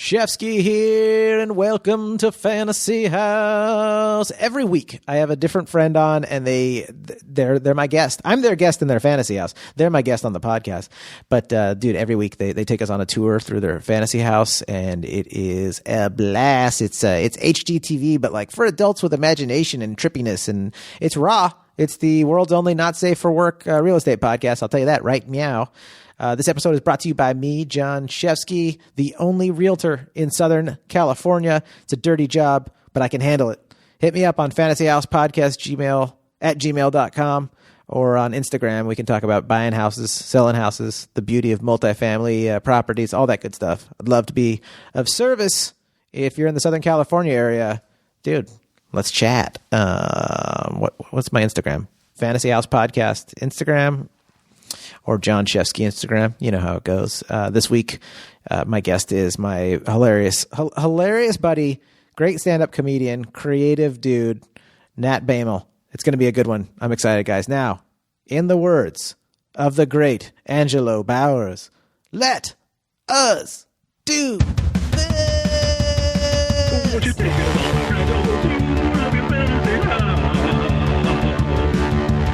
Shefsky here, and welcome to Fantasy House. Every week, I have a different friend on, and they're my guest. I'm their guest in their fantasy house. They're my guest on the podcast. But dude, every week they take us on a tour through their fantasy house, and it is a blast. It's HGTV, but like for adults with imagination and trippiness, and it's raw. It's the world's only not safe for work real estate podcast. I'll tell you that right meow. This episode is brought to you by me, Jon Shefsky, the only realtor in Southern California. It's a dirty job, but I can handle it. Hit me up on fantasyhousepodcast gmail.com or on Instagram. We can talk about buying houses, selling houses, the beauty of multifamily properties, all that good stuff. I'd love to be of service if you're in the Southern California area. Dude, let's chat. What's my Instagram? Fantasy House Podcast Instagram. Or Jon Shefsky Instagram. You know how it goes. This week, my guest is my hilarious buddy, great stand-up comedian, creative dude, Nat Baimel. It's going to be a good one. I'm excited, guys. Now, in the words of the great Angelo Bowers, let us do this. What you think about my friends over to your fantasy house?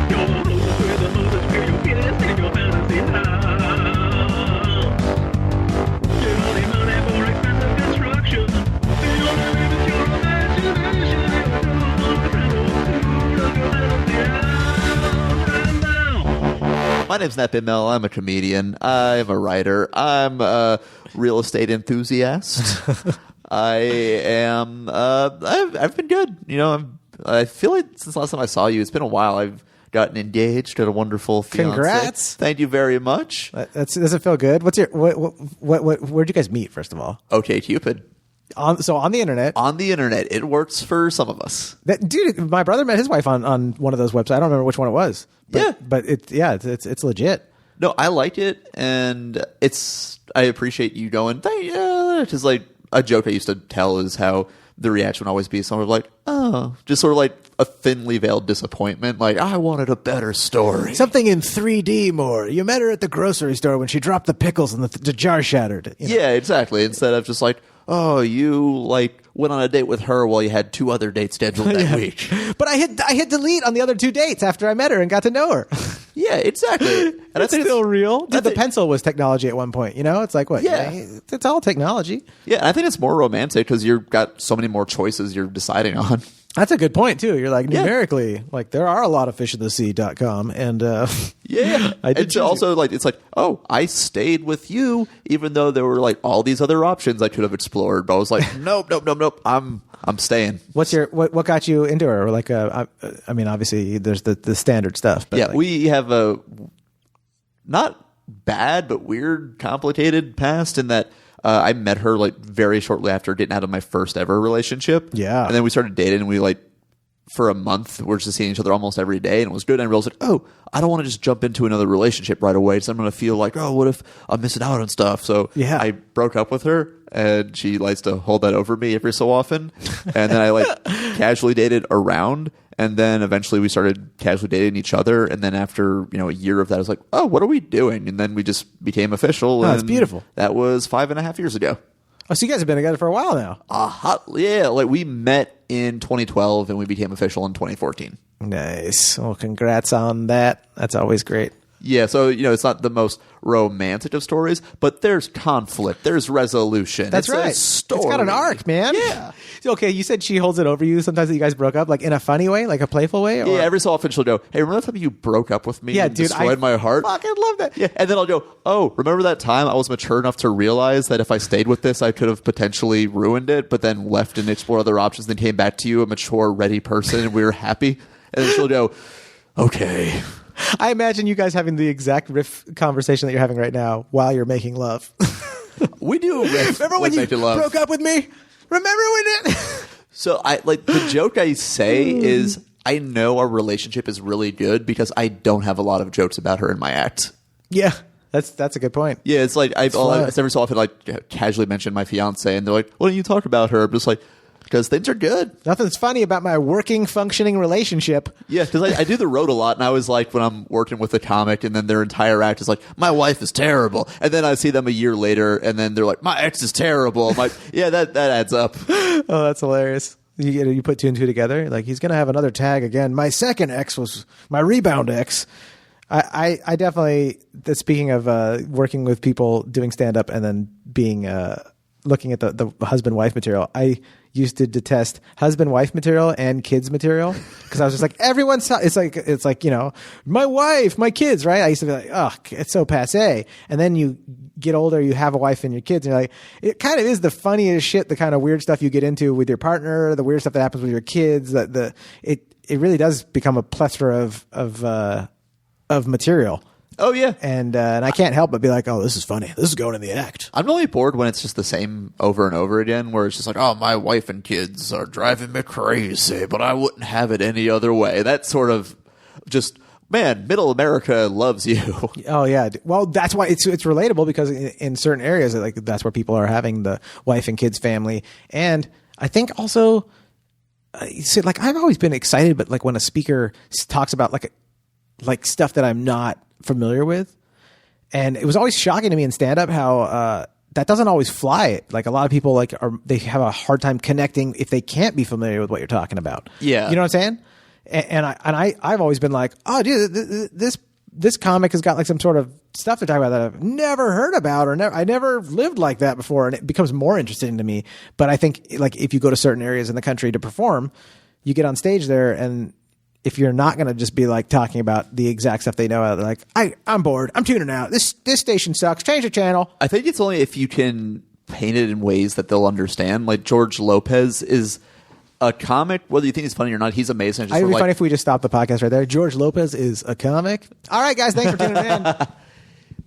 Your host with the most experience guest in your fantasy house. Get all the money for expensive construction. The only limit is your imagination. My friends over to your fantasy house right now. My name's Nat Baimel. I'm a comedian. I'm a writer. I'm a real estate enthusiast. I am. I've been good. You know, I feel like since last time I saw you, it's been a while. I've gotten engaged, got a wonderful fiance. Congrats! Thank you very much. Does it feel good? What's your where'd you guys meet? First of all, Okay, Cupid. on the internet. On the internet, it works for some of us. Dude, my brother met his wife on one of those websites. I don't remember which one it was. But it's legit. No, I like it, and I appreciate you going. Because like a joke I used to tell is how the reaction would always be sort of like, oh, just sort of like a thinly veiled disappointment. Like, I wanted a better story. Something in 3D more. You met her at the grocery store when she dropped the pickles and the jar shattered. You know? Yeah, exactly. Instead of just like, oh, you like went on a date with her while you had two other dates scheduled that week. But I hit delete on the other two dates after I met her and got to know her. Yeah, exactly. And it's still real. Dude, the pencil was technology at one point. You know, it's like what? Yeah, it's all technology. Yeah, I think it's more romantic because you've got so many more choices you're deciding on. That's a good point too. You're like numerically, like there are a lot of fish in the sea.com, and yeah, it's also like it's like, oh, I stayed with you even though there were like all these other options I could have explored, but I was like, nope. I'm staying. What got you into her? Like, I mean, obviously there's the standard stuff. But yeah, like, we have a not bad but weird, complicated past in that. I met her like very shortly after getting out of my first ever relationship. Yeah. And then we started dating and we like for a month we're just seeing each other almost every day and it was good. And I realized like, oh, I don't want to just jump into another relationship right away. So I'm going to feel like, oh, what if I'm missing out on stuff? So I broke up with her and she likes to hold that over me every so often. And then I like casually dated around. And then eventually we started casually dating each other. And then after, a year of that, I was like, oh, what are we doing? And then we just became official. Oh, that's beautiful. That was 5.5 years ago. Oh, so you guys have been together for a while now. Yeah. Like we met in 2012 and we became official in 2014. Nice. Well, congrats on that. That's always great. Yeah, so, it's not the most romantic of stories, but there's conflict, there's resolution. That's right. A story. It's got an arc, man. Yeah. Okay, you said she holds it over you sometimes that you guys broke up, like in a funny way, like a playful way? Or? Yeah, every so often she'll go, hey, remember that time you broke up with me and destroyed my heart? I love that. Yeah, and then I'll go, oh, remember that time I was mature enough to realize that if I stayed with this, I could have potentially ruined it, but then left and explored other options, then came back to you, a mature, ready person, and we were happy? And then she'll go, okay. I imagine you guys having the exact riff conversation that you're having right now while you're making love. We do a riff. Remember when you broke up with me? Remember when it? So the joke I say is I know our relationship is really good because I don't have a lot of jokes about her in my act. Yeah. That's a good point. Yeah, it's like I every so often like casually mention my fiance and they're like, why don't you talk about her? I'm just like, because things are good. Nothing's funny about my working, functioning relationship. Yeah, because I do the road a lot, and I was like, when I'm working with a comic, and then their entire act is like, my wife is terrible, and then I see them a year later, and then they're like, my ex is terrible. I'm like, yeah, that adds up. Oh, that's hilarious. You put two and two together. Like, he's gonna have another tag again. My second ex was my rebound ex. I definitely. Speaking of working with people doing stand up and then being looking at the husband wife material, I used to detest husband wife material and kids material because I was just like, everyone's. It's like my wife, my kids, right? I used to be like, oh, it's so passe. And then you get older, you have a wife and your kids, and you're like, it kind of is the funniest shit. The kind of weird stuff you get into with your partner, the weird stuff that happens with your kids. It really does become a plethora of material. Oh yeah, and I can't help but be like, oh, this is funny. This is going in the act. I'm really bored when it's just the same over and over again, where it's just like, oh, my wife and kids are driving me crazy, but I wouldn't have it any other way. That sort of just, man, middle America loves you. Oh yeah, well, that's why it's relatable, because in certain areas, like, that's where people are having the wife and kids family. And I think also, like, I've always been excited, but like when a speaker talks about like stuff that I'm not familiar with, and it was always shocking to me in stand-up how that doesn't always fly. Like, a lot of people they have a hard time connecting if they can't be familiar with what you're talking about. Yeah, you know what I'm saying? And I've always been like, oh, dude, this comic has got like some sort of stuff to talk about that I've never heard about, or I never lived like that before, and it becomes more interesting to me. But I think, like, if you go to certain areas in the country to perform, you get on stage there, and if you're not going to just be like talking about the exact stuff they know, they're like, I'm bored, I'm tuning out. This station sucks. Change the channel. I think it's only if you can paint it in ways that they'll understand. Like, George Lopez is a comic, whether you think he's funny or not. He's amazing. It'd be funny if we just stopped the podcast right there. George Lopez is a comic. All right, guys, thanks for tuning in.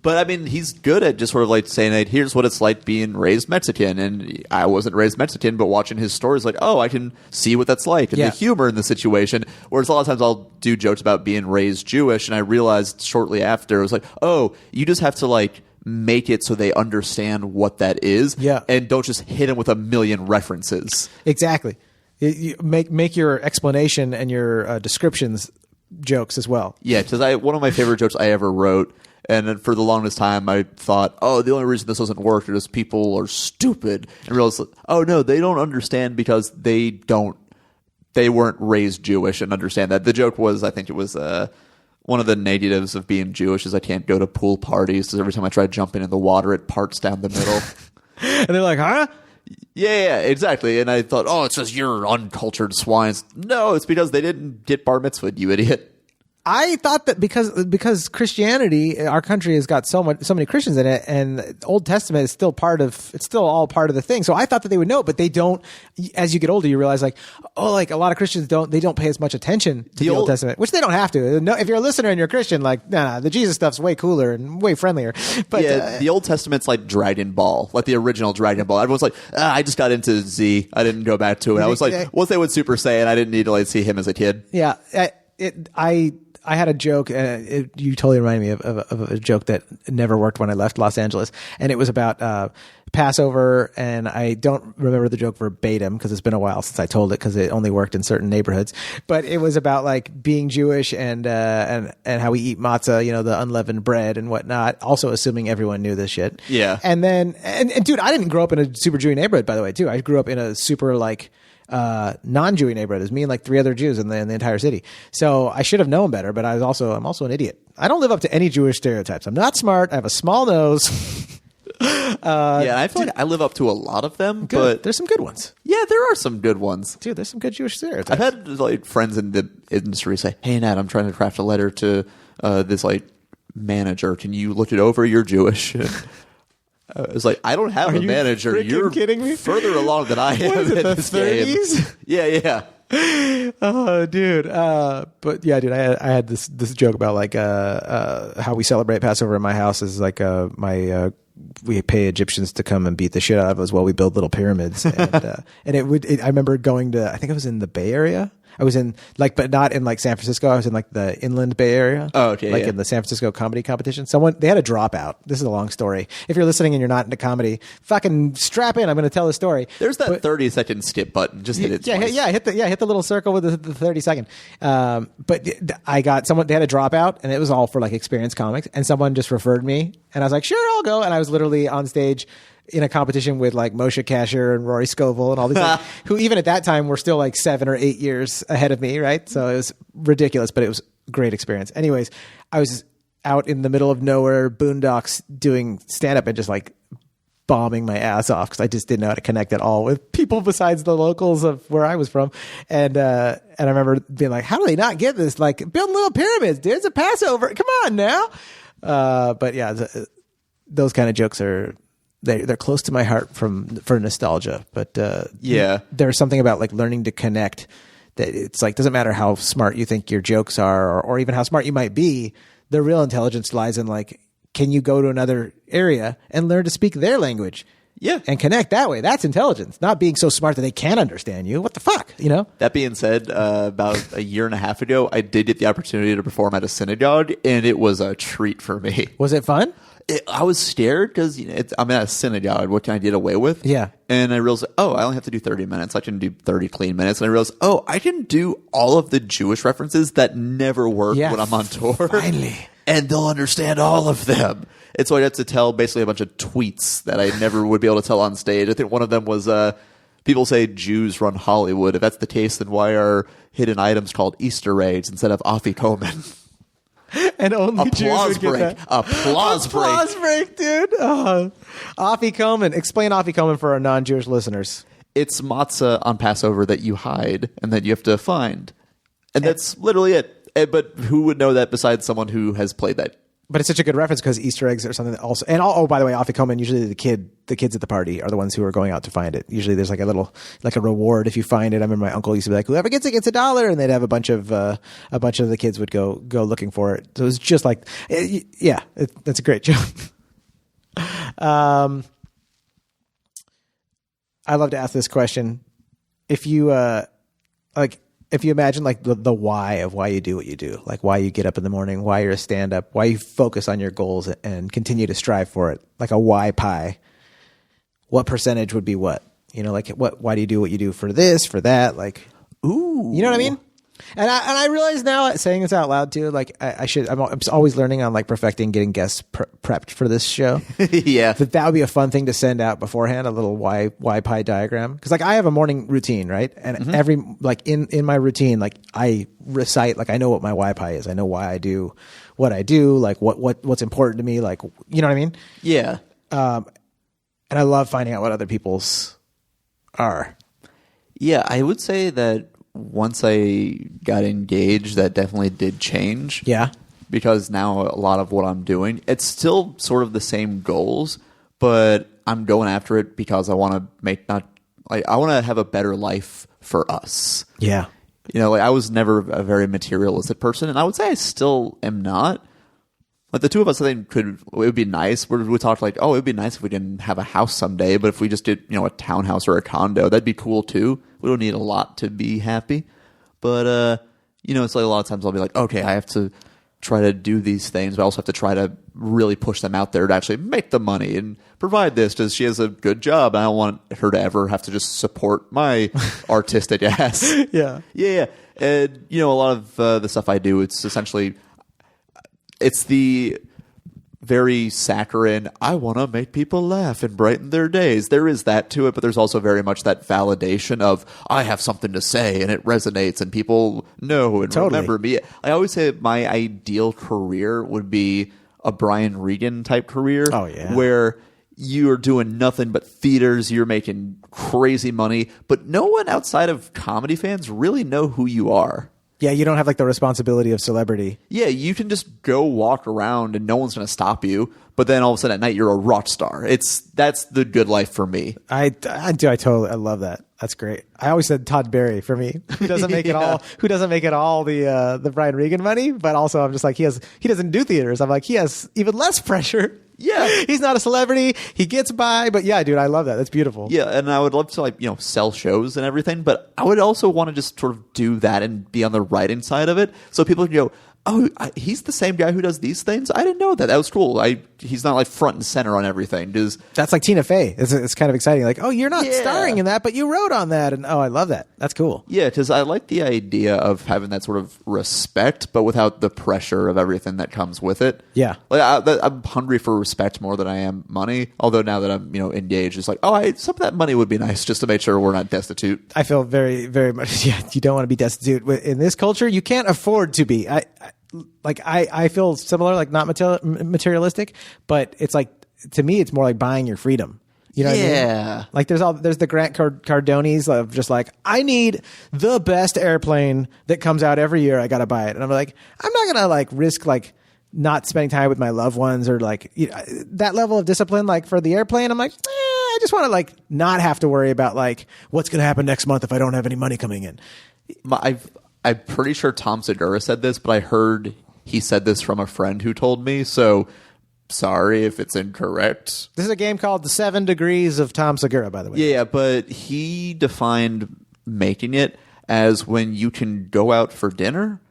But I mean, he's good at just sort of like saying, like, here's what it's like being raised Mexican. And I wasn't raised Mexican, but watching his stories, like, oh, I can see what that's like, and the humor in the situation. Whereas a lot of times I'll do jokes about being raised Jewish, and I realized shortly after, it was like, oh, you just have to like make it so they understand what that is, and don't just hit them with a million references. Exactly. You make your explanation and your descriptions jokes as well. Yeah, because one of my favorite jokes I ever wrote. And then for the longest time, I thought, oh, the only reason this doesn't work is people are stupid. And realized, oh, no, they don't understand because they weren't raised Jewish and understand that. The joke was, I think it was one of the negatives of being Jewish is I can't go to pool parties because every time I try jumping in the water, it parts down the middle. And they're like, huh? Yeah, exactly. And I thought, oh, it's just you're uncultured swines. No, it's because they didn't get bar mitzvahed, you idiot. I thought that because Christianity, our country has got so many Christians in it, and the Old Testament is still all part of the thing. So I thought that they would know, but they don't. As you get older, you realize, like, oh, like, a lot of Christians don't pay as much attention to the Old Testament, which they don't have to. No, if you're a listener and you're a Christian, like, nah, the Jesus stuff's way cooler and way friendlier. But yeah, the Old Testament's like Dragon Ball, like the original Dragon Ball. Everyone's like, I just got into Z. I didn't go back to it. I was like, once they would Super Saiyan, I didn't need to like see him as a kid. Yeah, I had a joke. You totally reminded me of a joke that never worked when I left Los Angeles, and it was about Passover. And I don't remember the joke verbatim because it's been a while since I told it because it only worked in certain neighborhoods. But it was about like being Jewish and how we eat matzah, the unleavened bread and whatnot. Also, assuming everyone knew this shit. Yeah. And then and dude, I didn't grow up in a super Jewish neighborhood, by the way. Too, I grew up in a super like non-Jewy neighborhood. It was me and like 3 other Jews in the entire city. So I should have known better, but I'm also an idiot. I don't live up to any Jewish stereotypes. I'm not smart. I have a small nose. I feel like I live up to a lot of them, but there's some good ones. Yeah, there are some good ones. Dude, there's some good Jewish stereotypes. I've had like friends in the industry say, "Hey, Nat, I'm trying to craft a letter to this like manager. Can you look it over? You're Jewish." It's like, I don't have a manager. You're kidding me? Further along than I am in this 30s? game. Yeah. Oh, dude. But yeah, dude, I had this joke about like how we celebrate Passover in my house is like we pay Egyptians to come and beat the shit out of us while we build little pyramids. And I remember going to, I think it was in the Bay Area, I was in but not in like San Francisco. I was in like the Inland Bay Area. Oh, okay. Like in the San Francisco comedy competition. They had a dropout. This is a long story. If you're listening and you're not into comedy, fucking strap in. I'm going to tell the story. There's that 30-second skip button. Just hit it. Twice. Hit the little circle with the 30-second. But I got someone. They had a dropout, and it was all for like experienced comics. And someone just referred me, and I was like, sure, I'll go. And I was literally on stage in a competition with like Moshe Kasher and Rory Scovel and all these guys, who even at that time were still like 7 or 8 years ahead of me, right? So it was ridiculous, but it was a great experience. Anyways, I was out in the middle of nowhere, boondocks, doing stand-up and just like bombing my ass off because I just didn't know how to connect at all with people besides the locals of where I was from. And I remember being like, how do they not get this? Like, building little pyramids, dude. It's a Passover. Come on now. But yeah, those kind of jokes are... They're close to my heart for nostalgia, but there's something about like learning to connect that it's like doesn't matter how smart you think your jokes are, or even how smart you might be. The real intelligence lies in like, can you go to another area and learn to speak their language? Yeah, and connect that way. That's intelligence, not being so smart that they can't understand you. What the fuck, you know? That being said, about a year and a half ago, I did get the opportunity to perform at a synagogue, and it was a treat for me. Was it fun? I was scared because I'm at a synagogue. What can I get away with? Yeah. And I realized, I only have to do 30 minutes. I can do 30 clean minutes. And I realized, I can do all of the Jewish references that never work when I'm on tour. Finally. And they'll understand all of them. And so I had to tell basically a bunch of tweets that I never would be able to tell on stage. I think one of them was, people say Jews run Hollywood. If that's the case, then why are hidden items called Easter eggs instead of afikomen? And only applause Jews would break. get that. Applause break, dude. Afikomen. Explain afikomen for our non-Jewish listeners. It's matzah on Passover that you hide and that you have to find. And that's literally it. But who would know that besides someone who has played that? But it's such a good reference because Easter eggs are something that also... And by the way, afikomen, usually the kids at the party are the ones who are going out to find it. Usually there's like a little... like a reward if you find it. I remember my uncle used to be like, whoever gets it gets $1. And they'd have a bunch of the kids would go looking for it. So it was just like... that's a great joke. I love to ask this question. If you... if you imagine like the why of why you do what you do, like why you get up in the morning, why you're a stand-up, why you focus on your goals and continue to strive for it, like a why pie, what percentage would be what? You know, like why do you do what you do for this, for that? Like, ooh, you know what I mean? And I realize now, saying this out loud too, like I'm always learning on like perfecting getting guests prepped for this show. Yeah. That would be a fun thing to send out beforehand, a little why pie diagram. Cause like I have a morning routine, right? And every, like in my routine, like I recite, like I know what my why pie is. I know why I do what I do, like what's important to me. Like, you know what I mean? Yeah. And I love finding out what other people's are. Yeah. I would say that once I got engaged, that definitely did change. Yeah. Because now a lot of what I'm doing, it's still sort of the same goals, but I'm going after it because I want to I want to have a better life for us. Yeah. You know, like I was never a very materialistic person, and I would say I still am not. Like the two of us, I think it would be nice. We talked like, it would be nice if we didn't have a house someday, but if we just did, a townhouse or a condo, that'd be cool too. We don't need a lot to be happy. But, it's like a lot of times I'll be like, okay, I have to try to do these things, but I also have to try to really push them out there to actually make the money and provide this because she has a good job. I don't want her to ever have to just support my artistic ass. Yeah. Yeah. And, a lot of the stuff I do, it's essentially... It's the very saccharine, I want to make people laugh and brighten their days. There is that to it, but there's also very much that validation of, I have something to say and it resonates and people know and remember me. I always say my ideal career would be a Brian Regan type career. Oh, yeah. Where you're doing nothing but theaters, you're making crazy money, but no one outside of comedy fans really know who you are. Yeah, you don't have like the responsibility of celebrity. Yeah, you can just go walk around and no one's going to stop you. But then all of a sudden at night you're a rock star. That's the good life for me. I do. I love that. That's great. I always said Todd Berry for me. Who doesn't make it all? Who doesn't make it all the Brian Regan money? But also, I'm just like he doesn't do theaters. I'm like he has even less pressure. Yeah. He's not a celebrity. He gets by. But yeah, dude, I love that. That's beautiful. Yeah, and I would love to sell shows and everything, but I would also want to just sort of do that and be on the writing side of it, so people can go, oh, he's the same guy who does these things? I didn't know that. That was cool. He's not like front and center on everything. That's like Tina Fey. It's kind of exciting. Like, oh, you're not starring in that, but you wrote on that. And oh, I love that. That's cool. Yeah, because I like the idea of having that sort of respect, but without the pressure of everything that comes with it. Yeah. Like I'm hungry for respect more than I am money. Although now that I'm engaged, it's like, some of that money would be nice just to make sure we're not destitute. I feel very, very much. Yeah, you don't want to be destitute in this culture. You can't afford to be. I feel similar, like not materialistic, but it's like, to me, it's more like buying your freedom. You know what I mean? Like there's the Grant Cardones of just like, I need the best airplane that comes out every year. I got to buy it. And I'm like, I'm not going to like risk like not spending time with my loved ones or like that level of discipline. Like for the airplane, I'm like, I just want to like not have to worry about like what's going to happen next month if I don't have any money coming in. I'm pretty sure Tom Segura said this, but I heard he said this from a friend who told me, so sorry if it's incorrect. This is a game called The 7 Degrees of Tom Segura, by the way. Yeah, but he defined making it as when you can go out for dinner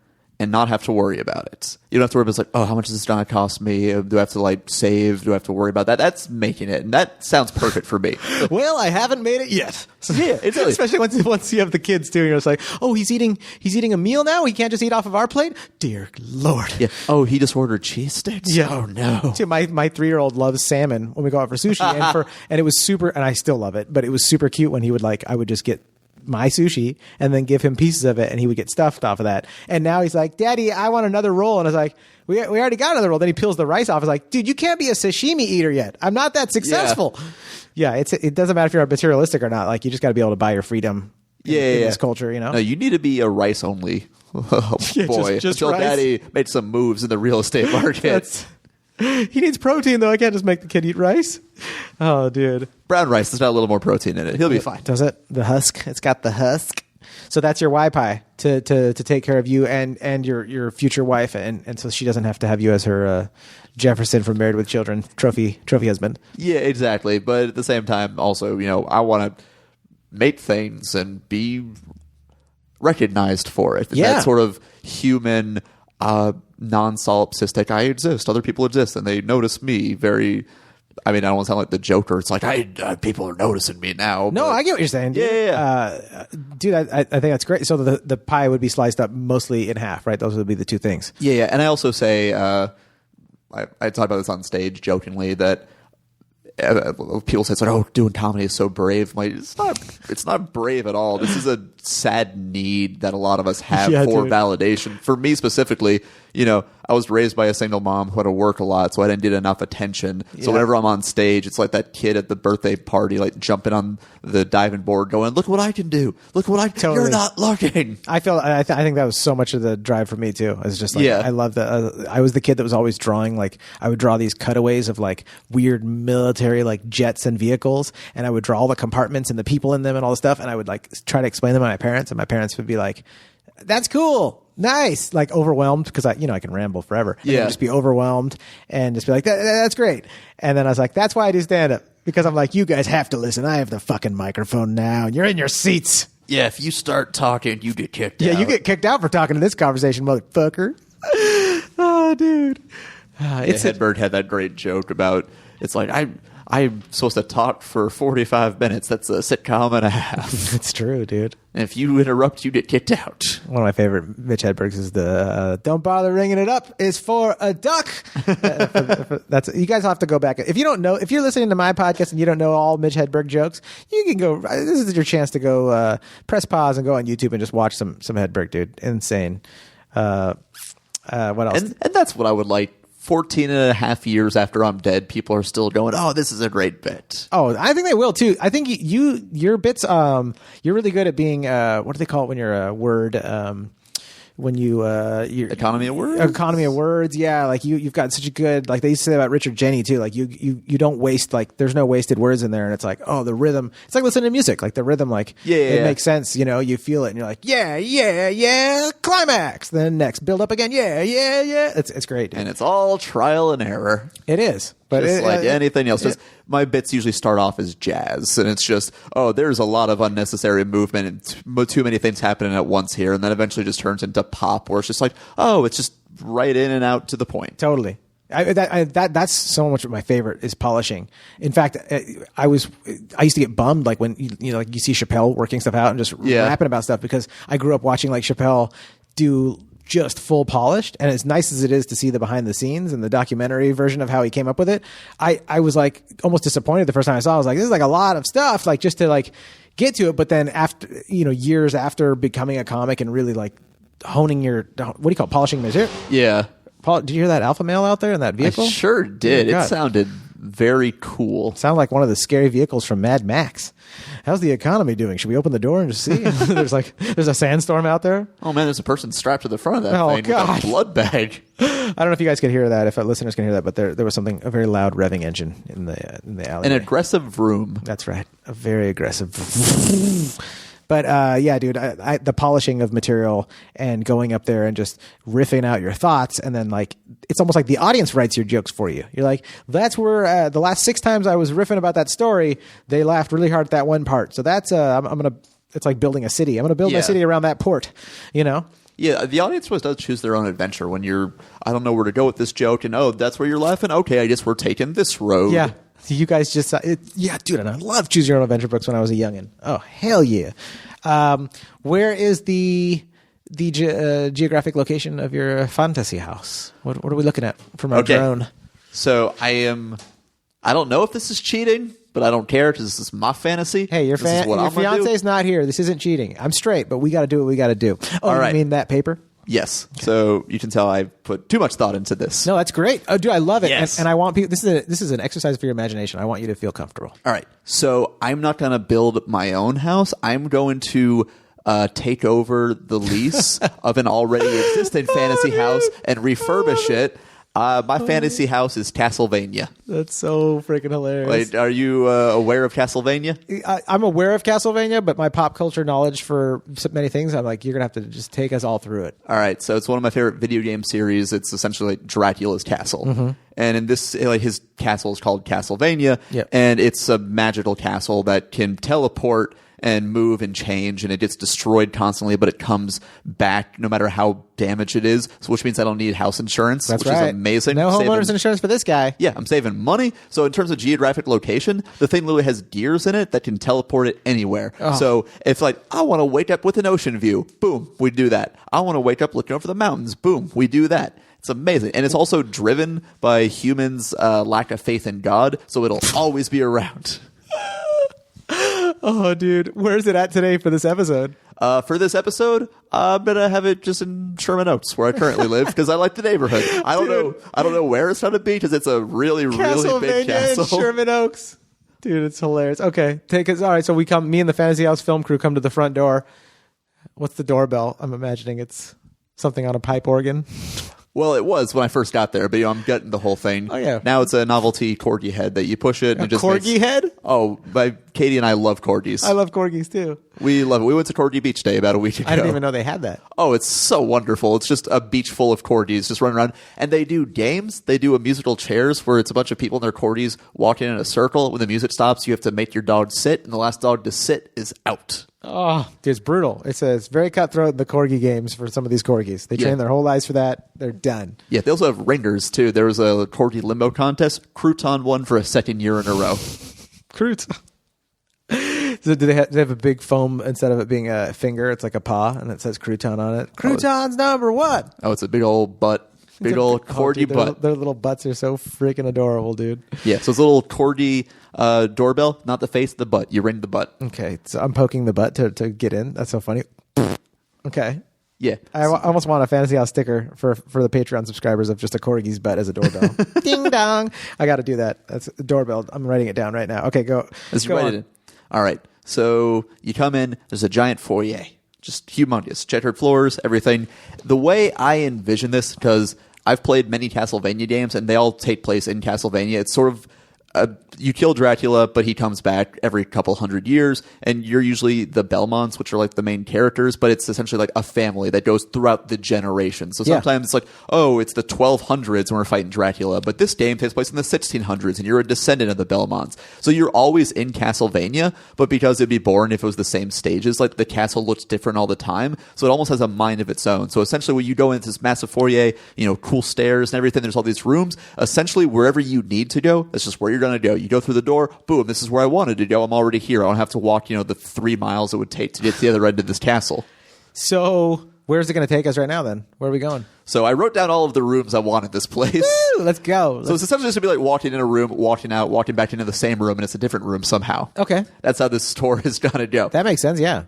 and not have to worry about it. You don't have to worry about, like, oh, how much is this going to cost me? Do I have to, like, save? Do I have to worry about that? That's making it, and that sounds perfect for me. Well, I haven't made it yet. Yeah, exactly. Especially once you have the kids, too. You're just like, oh, he's eating a meal now? He can't just eat off of our plate? Dear Lord. Yeah. Oh, he just ordered cheese sticks? Yeah. Oh, no. See, my 3-year-old loves salmon when we go out for sushi, and it was super, and I still love it, but it was super cute when he would, like, I would just get my sushi and then give him pieces of it and he would get stuffed off of that. And now he's like, Daddy, I want another roll. And I was like, we already got another roll. Then he peels the rice off. I was like, dude, you can't be a sashimi eater yet. I'm not that successful. Yeah, it doesn't matter if you're materialistic or not. Like, you just got to be able to buy your freedom in this culture, you know? No, you need to be a rice only. Oh, boy. Just Until rice. Daddy made some moves in the real estate market. He needs protein, though. I can't just make the kid eat rice. Oh, dude. Brown rice has got a little more protein in it. He'll be fine. Does it? The husk? It's got the husk. So that's your Y pie to take care of you and your future wife, and so she doesn't have to have you as her Jefferson from Married with Children trophy husband. Yeah, exactly. But at the same time, also, I want to make things and be recognized for it. Yeah. That sort of human, non-solipsistic, I exist, other people exist, and they notice me very... I mean, I don't want to sound like the Joker. It's like, people are noticing me now. No, I get what you're saying, dude. Yeah. Dude, I think that's great. So the pie would be sliced up mostly in half, right? Those would be the two things. Yeah. And I also say, I talked about this on stage jokingly, that people say it's like, oh, doing comedy is so brave. I'm like, it's not brave at all. This is a sad need that a lot of us have for validation. For me specifically, I was raised by a single mom who had to work a lot, so I didn't get enough attention. So whenever I'm on stage, it's like that kid at the birthday party, like jumping on the diving board going, look what I can do. Look what I can do. You're not looking. I think that was so much of the drive for me too. It's just like, I love that. I was the kid that was always drawing, like I would draw these cutaways of like weird military like jets and vehicles, and I would draw all the compartments and the people in them and all the stuff, and I would like try to explain them to my parents, and my parents would be like, that's cool. Nice. Like overwhelmed because I can ramble forever. And just be overwhelmed and just be like, that's great. And then I was like, that's why I do stand up, because I'm like, you guys have to listen. I have the fucking microphone now and you're in your seats. Yeah. If you start talking, you get kicked out. Yeah. You get kicked out for talking to this conversation, motherfucker. Oh, dude. Hedberg had that great joke about, it's like, I'm supposed to talk for 45 minutes. That's a sitcom and a half. It's true, dude. And if you interrupt, you get kicked out. One of my favorite Mitch Hedbergs is the "Don't bother ringing it up is for a duck." That's you guys have to go back. If you don't know, if you're listening to my podcast and you don't know all Mitch Hedberg jokes, you can go. This is your chance to go press pause and go on YouTube and just watch some Hedberg, dude. Insane. What else? And that's what I would like. 14 and a half years after I'm dead, people are still going, oh, this is a great bit. Oh, I think they will too. I think your bits, you're really good at being, what do they call it when you're a word, when you your Economy of words. Economy of words, yeah. Like you've got such a good, like they used to say about Richard Jenny too. Like you don't waste, like there's no wasted words in there, and it's like, oh, the rhythm. It's like listening to music, like the rhythm, like it makes sense. You know, you feel it, and you're like, yeah, climax. Then next, build up again, yeah. It's great, dude. And it's all trial and error. It is, but just like anything else. Just my bits usually start off as jazz, and it's just, oh, there's a lot of unnecessary movement and too many things happening at once here, and then eventually just turns into pop, where it's just like, oh, it's just right in and out to the point. Totally. That's so much of my favorite is polishing. In fact, I used to get bummed like when like you see Chappelle working stuff out and just rapping about stuff, because I grew up watching like Chappelle do just full polished, and as nice as it is to see the behind the scenes and the documentary version of how he came up with it, I was like almost disappointed the first time I saw it. I was like, this is like a lot of stuff, like just to like get to it. But then after, years after becoming a comic and really like honing your, what do you call it, polishing material? Yeah. Paul, did you hear that alpha male out there in that vehicle? I sure did. Oh, it sounded very cool. Sounded like one of the scary vehicles from Mad Max. How's the economy doing? Should we open the door and just see? There's a sandstorm out there. Oh man, there's a person strapped to the front of that thing with a blood bag. I don't know if you guys could hear that, if listeners can hear that, but there was a very loud revving engine in the alley. An aggressive vroom. That's right, a very aggressive. But yeah, dude, the polishing of material and going up there and just riffing out your thoughts, and then like it's almost like the audience writes your jokes for you. You're like, that's where the last 6 times I was riffing about that story, they laughed really hard at that one part. So that's it's like building a city. I'm gonna build my city around that port. Yeah, the audience always does choose their own adventure when I don't know where to go with this joke, and that's where you're laughing. Okay, I guess we're taking this road. Yeah. You guys just, dude, and I love Choose Your Own Adventure books when I was a youngin'. Oh, hell yeah. Where is the geographic location of your fantasy house? What are we looking at from our drone? So I don't know if this is cheating, but I don't care because this is my fantasy. Hey, your fiance's not here. This isn't cheating. I'm straight, but we got to do what we got to do. Oh, you mean that paper? Yes. Okay. So you can tell I put too much thought into this. No, that's great. Oh, dude, I love it. Yes. And I want people. This is an exercise for your imagination. I want you to feel comfortable. All right. So I'm not going to build my own house. I'm going to take over the lease of an already existing fantasy house and refurbish it. My fantasy house is Castlevania. That's so freaking hilarious. Wait, are you aware of Castlevania? I'm aware of Castlevania, but my pop culture knowledge for so many things, I'm like, you're going to have to just take us all through it. All right. So it's one of my favorite video game series. It's essentially like Dracula's castle. Mm-hmm. And in this, his castle is called Castlevania. Yep. And it's a magical castle that can teleport and move and change, and it gets destroyed constantly, but it comes back no matter how damaged it is, which means I don't need house insurance, which is amazing. No homeowners insurance for this guy. Yeah, I'm saving money. So in terms of geographic location, the thing literally has gears in it that can teleport it anywhere. Oh. So if I want to wake up with an ocean view, boom, we do that. I want to wake up looking over the mountains, boom, we do that. It's amazing. And it's also driven by humans' lack of faith in God, so it'll always be around. Oh, dude. Where's it at today for this episode? For this episode, I'm going to have it just in Sherman Oaks, where I currently live, because I like the neighborhood. I don't know where it's going to be, because it's a really, really big castle. In Sherman Oaks. Dude, it's hilarious. Okay. All right, so me and the Fantasy House film crew come to the front door. What's the doorbell? I'm imagining it's something on a pipe organ. Well, it was when I first got there, but I'm getting the whole thing. Oh, yeah. Now it's a novelty corgi head that you push it. And it just corgi head? Oh, Katie and I love corgis. I love corgis, too. We love it. We went to Corgi Beach Day about a week ago. I didn't even know they had that. Oh, it's so wonderful. It's just a beach full of corgis just running around. And they do games. They do a musical chairs where it's a bunch of people in their corgis walking in a circle. When the music stops, you have to make your dog sit, and the last dog to sit is out. Oh, it's brutal. It's very cutthroat in the corgi games for some of these corgis. They train their whole lives for that. They're done. Yeah, they also have ringers, too. There was a corgi limbo contest. Crouton won for a second year in a row. Crouton. So do they have a big foam instead of it being a finger? It's like a paw, and it says Crouton on it. Crouton's number one. Oh, it's a big old butt. Big old corgi butt. Their little butts are so freaking adorable, dude. Yeah, so it's a little corgi doorbell, not the face, the butt. You ring the butt. Okay, so I'm poking the butt to get in. That's so funny. Okay. Yeah. I almost want a Fantasy House sticker for the Patreon subscribers of just a corgi's butt as a doorbell. Ding dong. I got to do that. That's a doorbell. I'm writing it down right now. Okay, go. Let's write it in. All right. So you come in. There's a giant foyer. just humongous. Checkered floors, everything. The way I envision this, because I've played many Castlevania games, and they all take place in Castlevania. It's sort of you kill Dracula, but he comes back every couple hundred years, and you're usually the Belmonts, which are like the main characters, but it's essentially like a family that goes throughout the generations. So sometimes it's like, oh, it's the 1200s when we're fighting Dracula, but this game takes place in the 1600s, and you're a descendant of the Belmonts. So you're always in Castlevania, but because it'd be boring if it was the same stages, like the castle looks different all the time, so it almost has a mind of its own. So essentially when you go into this massive foyer, cool stairs and everything, there's all these rooms, essentially wherever you need to go, that's just where you're going to go. You go through the door, boom, this is where I wanted to go. I'm already here. I don't have to walk, the 3 miles it would take to get to the other end of this castle. So where's it going to take us right now then? Where are we going? So I wrote down all of the rooms I want in this place. Woo, let's go. So it's essentially just going to be like walking in a room, walking out, walking back into the same room, and it's a different room somehow. Okay. That's how this tour is going to go. That makes sense, yeah.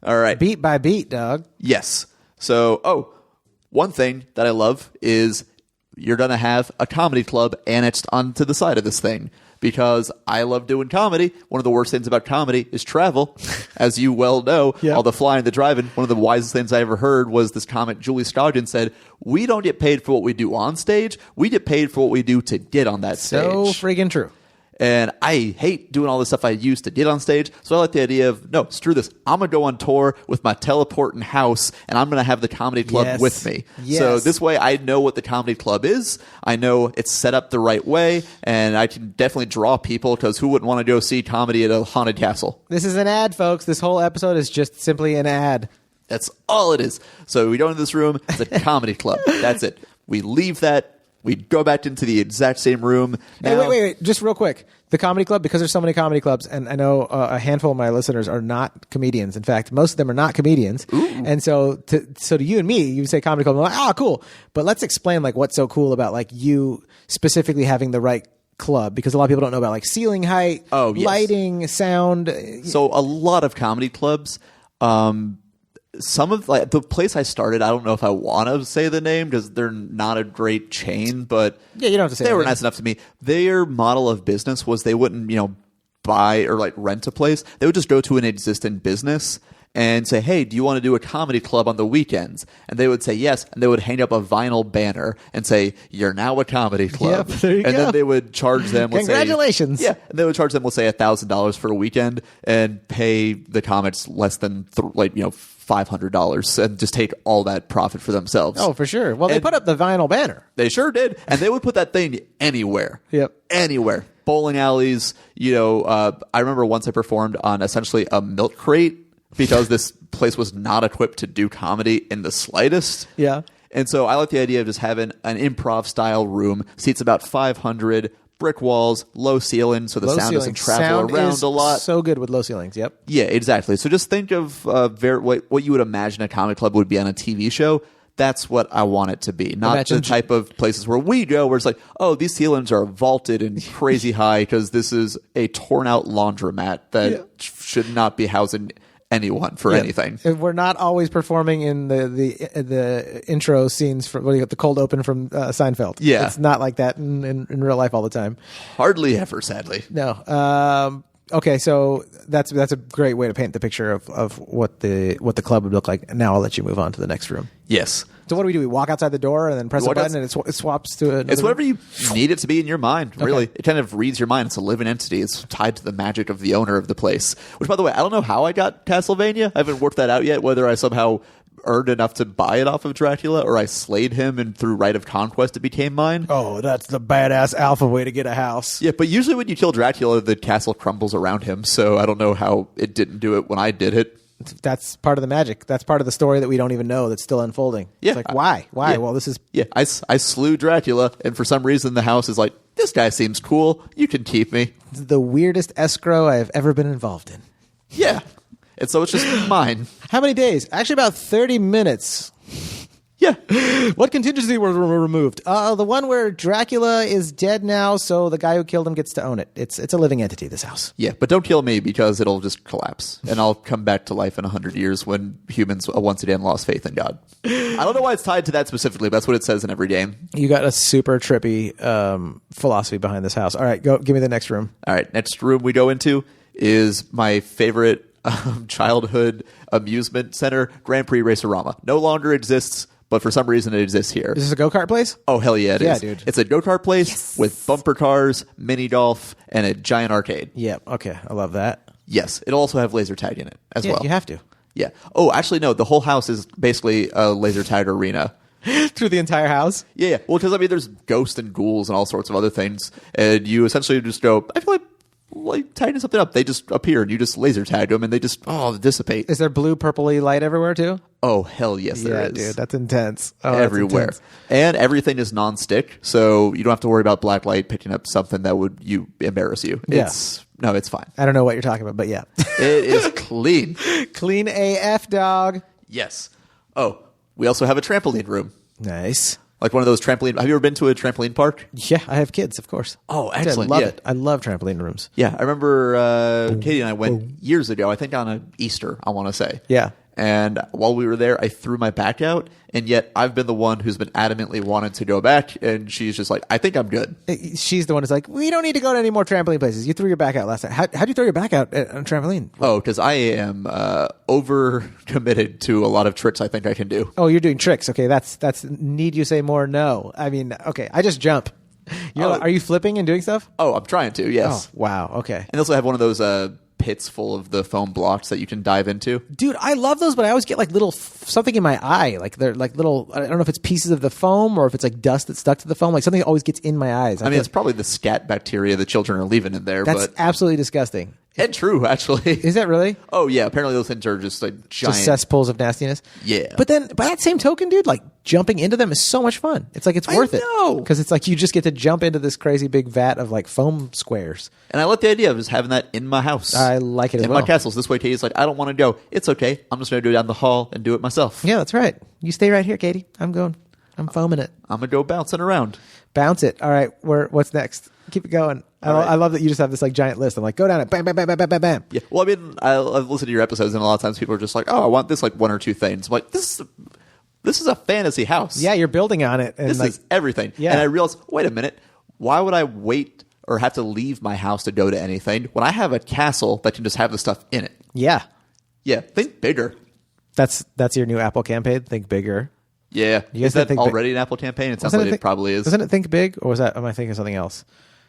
All right. Beat by beat, dog. Yes. So, one thing that I love is you're going to have a comedy club annexed onto the side of this thing. Because I love doing comedy. One of the worst things about comedy is travel. As you well know, all the flying, the driving. One of the wisest things I ever heard was this comic Julie Scoggins said, we don't get paid for what we do on stage. We get paid for what we do to get on that stage. So friggin' true. And I hate doing all the stuff I used to get on stage. So I like the idea of, no, screw this. I'm going to go on tour with my teleporting house, and I'm going to have the comedy club with me. Yes. So this way I know what the comedy club is. I know it's set up the right way, and I can definitely draw people, because who wouldn't want to go see comedy at a haunted castle? This is an ad, folks. This whole episode is just simply an ad. That's all it is. So we go into this room. It's a comedy club. That's it. We leave that. We go back into the exact same room. Now, Hey, wait. Just real quick. The comedy club, because there's so many comedy clubs, and I know a handful of my listeners are not comedians. In fact, most of them are not comedians. Ooh. And so to you and me, you say comedy club, I'm like, oh, cool. But let's explain like what's so cool about like you specifically having the right club, because a lot of people don't know about like ceiling height, lighting, sound. So a lot of comedy clubs, some of like the place I started, I don't know if I want to say the name because they're not a great chain, but yeah, you don't have to say they were name. nice enough to me. Their model of business was they wouldn't, buy or like rent a place. They would just go to an existing business and say, hey, do you want to do a comedy club on the weekends? And they would say yes, and they would hang up a vinyl banner and say, you're now a comedy club. Yep, there you and go. then they would charge them, Congratulations. And they would charge them, let's say, $1,000 for a weekend and pay the comics less than $500 and just take all that profit for themselves. Oh, for sure. Well, they put up the vinyl banner. They sure did. And they would put that thing anywhere. Yep. Anywhere. Bowling alleys. I remember once I performed on essentially a milk crate because this place was not equipped to do comedy in the slightest. Yeah. And so I like the idea of just having an improv style room, seats about 500, brick walls, low ceiling, so the sound doesn't travel around a lot. So good with low ceilings. Yep. Yeah, exactly. So just think of what you would imagine a comic club would be on a TV show. That's what I want it to be. Not the type of places where we go where it's like, oh, these ceilings are vaulted and crazy high because this is a torn out laundromat that should not be housing anyone for anything. We're not always performing in the intro scenes for the cold open from Seinfeld. Yeah, it's not like that in real life all the time. Hardly ever, sadly. No. Okay, so that's a great way to paint the picture of what the club would look like. Now I'll let you move on to the next room. Yes. So what do? We walk outside the door and then press a button and it swaps to another It's whatever room? you need it to be in your mind, really. Okay. It kind of reads your mind. It's a living entity. It's tied to the magic of the owner of the place. Which, by the way, I don't know how I got Castlevania. I haven't worked that out yet, whether I somehow earned enough to buy it off of Dracula or I slayed him and through right of conquest it became mine. Oh, that's the badass alpha way to get a house. Yeah, but usually when you kill Dracula, the castle crumbles around him, so I don't know how it didn't do it when I did it. That's part of the magic. That's part of the story that we don't even know that's still unfolding. Yeah. It's like, why? Why? Yeah. Well, this is... Yeah, I slew Dracula, and for some reason the house is like, this guy seems cool. You can keep me. The weirdest escrow I have ever been involved in. Yeah. And so it's just mine. How many days? Actually, about 30 minutes. Yeah. What contingency were removed? The one where Dracula is dead now, so the guy who killed him gets to own it. It's a living entity, this house. Yeah, but don't kill me because it'll just collapse. And I'll come back to life in 100 years when humans once again lost faith in God. I don't know why it's tied to that specifically, but that's what it says in every game. You got a super trippy philosophy behind this house. All right, give me the next room. All right, next room we go into is my favorite childhood amusement center, Grand Prix Racerama. No longer exists, but for some reason it exists here. Is this a go-kart place? Oh, hell yeah, it is. Yeah, dude. It's a go-kart place with bumper cars, mini golf, and a giant arcade. Yeah, okay. I love that. Yes. It'll also have laser tag in it as Yeah, well. you have to. Yeah. Oh, actually, no. The whole house is basically a laser tag arena. Through the entire house? Yeah. Well, because, I mean, there's ghosts and ghouls and all sorts of other things. And you essentially just go, I feel like tagging something up. They just appear and you just laser tag them and they just, dissipate. Is there blue, purpley light everywhere, too? Oh, hell yes, there is. Yeah, dude. That's intense. Oh, everywhere. That's intense. And everything is non-stick, so you don't have to worry about black light picking up something that would embarrass you. Yeah. No, it's fine. I don't know what you're talking about, but yeah. It is clean. Clean AF, dog. Yes. Oh, we also have a trampoline room. Nice. Like one of those trampoline. Have you ever been to a trampoline park? Yeah, I have kids, of course. Oh, excellent. I love Yeah. it. I love trampoline rooms. Yeah, I remember Katie and I went years ago, I think on a Easter, I want to say. Yeah. And while we were there, I threw my back out, and yet I've been the one who's been adamantly wanting to go back, and she's just like, I think I'm good. She's the one who's like, we don't need to go to any more trampoline places. You threw your back out last time. How'd you throw your back out on a trampoline? Oh, because I am over committed to a lot of tricks I think I can do. Oh, you're doing tricks. Okay, that's need you say more? No. I mean, okay, I just jump. Are you flipping and doing stuff? Oh, I'm trying to, yes. Oh, wow. Okay. And they also have one of those pits full of the foam blocks that you can dive into. Dude, I love those, but I always get like little something in my eye. Like they're like little, I don't know if it's pieces of the foam or if it's like dust that's stuck to the foam. Like something always gets in my eyes. I mean, it's probably the scat bacteria the children are leaving in there. That's but absolutely disgusting. And true, actually. Is that really? Oh, yeah. Apparently those things are just like giant. Just cesspools of nastiness? Yeah. But then, by that same token, dude, like jumping into them is so much fun. It's like it's worth it. Because it's like you just get to jump into this crazy big vat of like foam squares. And I like the idea of just having that in my house. I like it as in well. my castles. This way, Katie's like, I don't want to go. It's okay. I'm just going to go down the hall and do it myself. Yeah, that's right. You stay right here, Katie. I'm going. I'm foaming it. I'm going to go bouncing around. Bounce it. All right. What's next? Keep it going. I love that you just have this like giant list. I'm like, go down it. Bam, bam, bam, bam, bam, bam, bam. Yeah. Well, I mean, I've listened to your episodes, and a lot of times people are just like, oh, I want this like one or two things. I'm like, this is a fantasy house. Yeah, you're building on it. And this like, is everything. Yeah. And I realized, wait a minute. Why would I wait or have to leave my house to go to anything when I have a castle that can just have the stuff in it? Yeah. Yeah. Think bigger. That's your new Apple campaign. Think bigger. Yeah. You guys Is that think already an Apple campaign? It sounds like it probably is. Doesn't it Think Big? Or am I thinking of something else?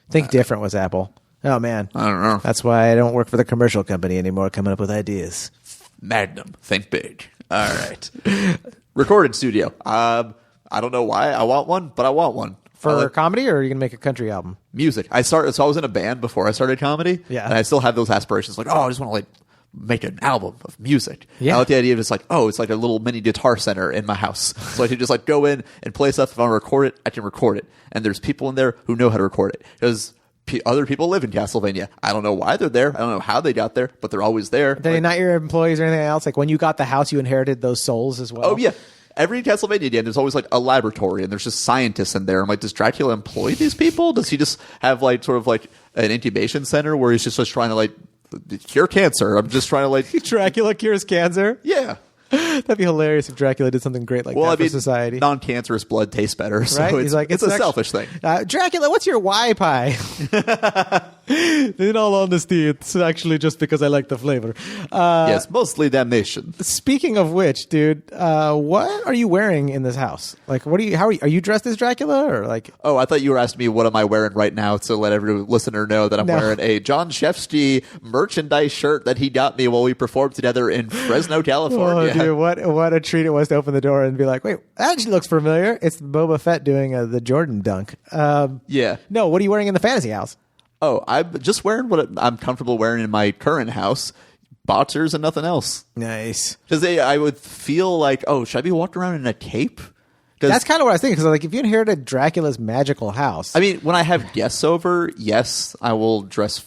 Think Different was Apple. Oh, man. I don't know. That's why I don't work for the commercial company anymore, coming up with ideas. Magnum. Think big. All right. Recorded studio. I don't know why I want one, but I want one. For comedy, or are you going to make a country album? Music. I was in a band before I started comedy. Yeah. And I still have those aspirations. Like, I just want to like make an album of music. Yeah. I like the idea of just like, it's like a little mini guitar center in my house. So I can just like go in and play stuff. If I want to record it, I can record it. And there's people in there who know how to record it. Because other people live in Castlevania. I don't know why they're there. I don't know how they got there, but they're always there. Are they not your employees or anything else? Like when you got the house, you inherited those souls as well? Oh, yeah. Every Castlevania game, there's always like a laboratory, and there's just scientists in there. I'm like, does Dracula employ these people? Does he just have like sort of like an incubation center where he's just trying to like cure cancer? I'm just trying to like Dracula cures cancer? Yeah. That'd be hilarious if Dracula did something great like that for society. Non-cancerous blood tastes better, so Right? it's, He's like, it's a selfish thing. Dracula, what's your Y pie? In all honesty, it's actually just because I like the flavor. Yes, mostly damnation. Speaking of which, dude, what are you wearing in this house? Like, are you dressed as Dracula or like? Oh, I thought you were asking me what am I wearing right now to let every listener know that I'm wearing a Jon Shefsky merchandise shirt that he got me while we performed together in Fresno, California. Oh, dude, what a treat it was to open the door and be like, wait, that actually looks familiar. It's Boba Fett doing the Jordan dunk. Yeah. No, what are you wearing in the fantasy house? Oh, I'm just wearing what I'm comfortable wearing in my current house. Boxers and nothing else. Nice. Because I would feel like, should I be walking around in a cape? That's kind of what I was thinking. Because like, if you inherited Dracula's magical house, I mean, when I have guests over, yes, I will dress.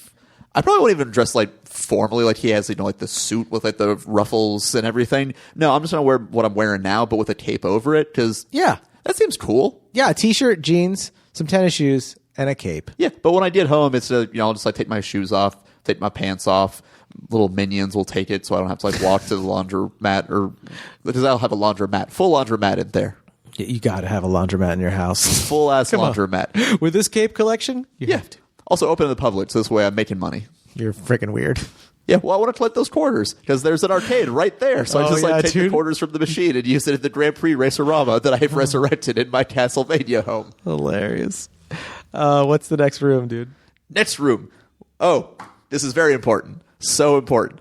I probably won't even dress like formally, like he has, like the suit with like the ruffles and everything. No, I'm just gonna wear what I'm wearing now, but with a cape over it. Because that seems cool. Yeah, a t-shirt, jeans, some tennis shoes, and a cape. Yeah, but when I get home, it's I'll just like take my shoes off, take my pants off. Little minions will take it, so I don't have to like walk to the laundromat, or because I'll have a laundromat, full laundromat in there. You got to have a laundromat in your house. Full ass laundromat with this cape collection. You have to. Also open to the public, so this way I'm making money. You're freaking weird. Yeah, well, I want to collect those quarters because there's an arcade right there. So I just take the quarters from the machine and use it in the Grand Prix Racerama that I've resurrected in my Castlevania home. Hilarious. What's the next room, dude? Next room. Oh, this is very important. So important.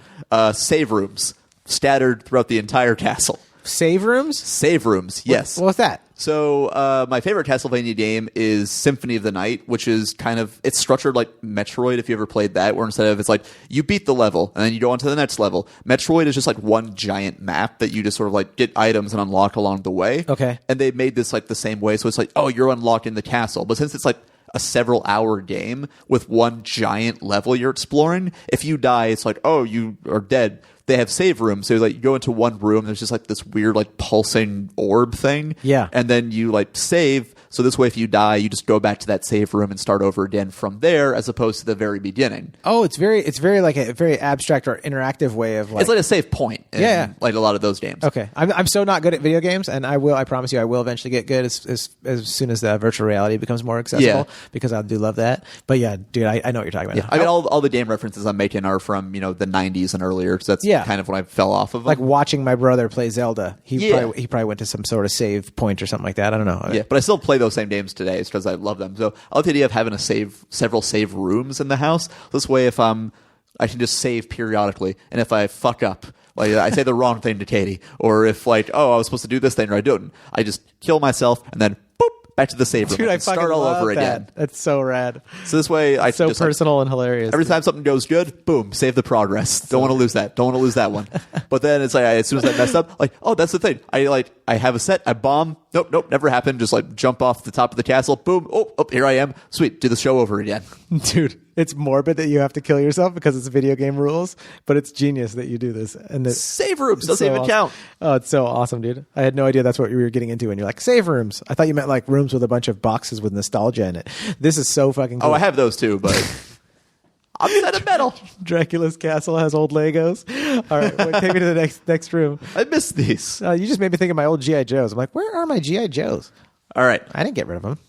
Save rooms scattered throughout the entire castle. Save rooms? Save rooms, yes. What's that? So my favorite Castlevania game is Symphony of the Night, which is it's structured like Metroid, if you ever played that, where instead of it's like you beat the level and then you go on to the next level. Metroid is just like one giant map that you just sort of like get items and unlock along the way. Okay. And they made this like the same way. So it's like, oh, you're unlocked in the castle. But since it's like a several-hour game with one giant level you're exploring, if you die, it's like, oh, you are dead. They have save rooms. So like you go into one room, there's just like this weird like pulsing orb thing. Yeah. And then you like save. So this way, if you die, you just go back to that save room and start over again from there, as opposed to the very beginning. Oh, it's very like a very abstract or interactive way of like. It's like a save point. In, like a lot of those games. Okay, I'm so not good at video games, and I promise you, I will eventually get good as soon as the virtual reality becomes more accessible. Because I do love that. But yeah, dude, I know what you're talking about. Yeah. I mean, all the game references I'm making are from the 90s and earlier. So that's kind of when I fell off of them. Like watching my brother play Zelda. He probably went to some sort of save point or something like that. I don't know. Yeah, but I still play those same games today because I love them. So I like the idea of having several save rooms in the house. This way, if I can just save periodically, and if I fuck up, like I say the wrong thing to Katie, or if like, oh, I was supposed to do this thing or I didn't, I just kill myself and then boop, back to the save room. Dude, I start all over again. That's so rad. So this way, I so just personal and hilarious. Every time something goes good, boom, save the progress. Don't want to lose that. Don't want to lose that one. But then it's like as soon as I messed up, like, oh, that's the thing. I have a set. I bomb. Nope, never happened. Just like jump off the top of the castle. Boom. Oh, here I am. Sweet. Do the show over again. Dude, it's morbid that you have to kill yourself because it's video game rules, but it's genius that you do this. And save rooms doesn't even count. Oh, it's so awesome, dude. I had no idea that's what you were getting into when you're like, save rooms. I thought you meant like rooms with a bunch of boxes with nostalgia in it. This is so fucking cool. Oh, I have those too, but I'm sentimental. Dracula's castle has old Legos. All right, take me to the next room. I miss these. You just made me think of my old G.I. Joes. I'm like, where are my G.I. Joes? All right. I didn't get rid of them.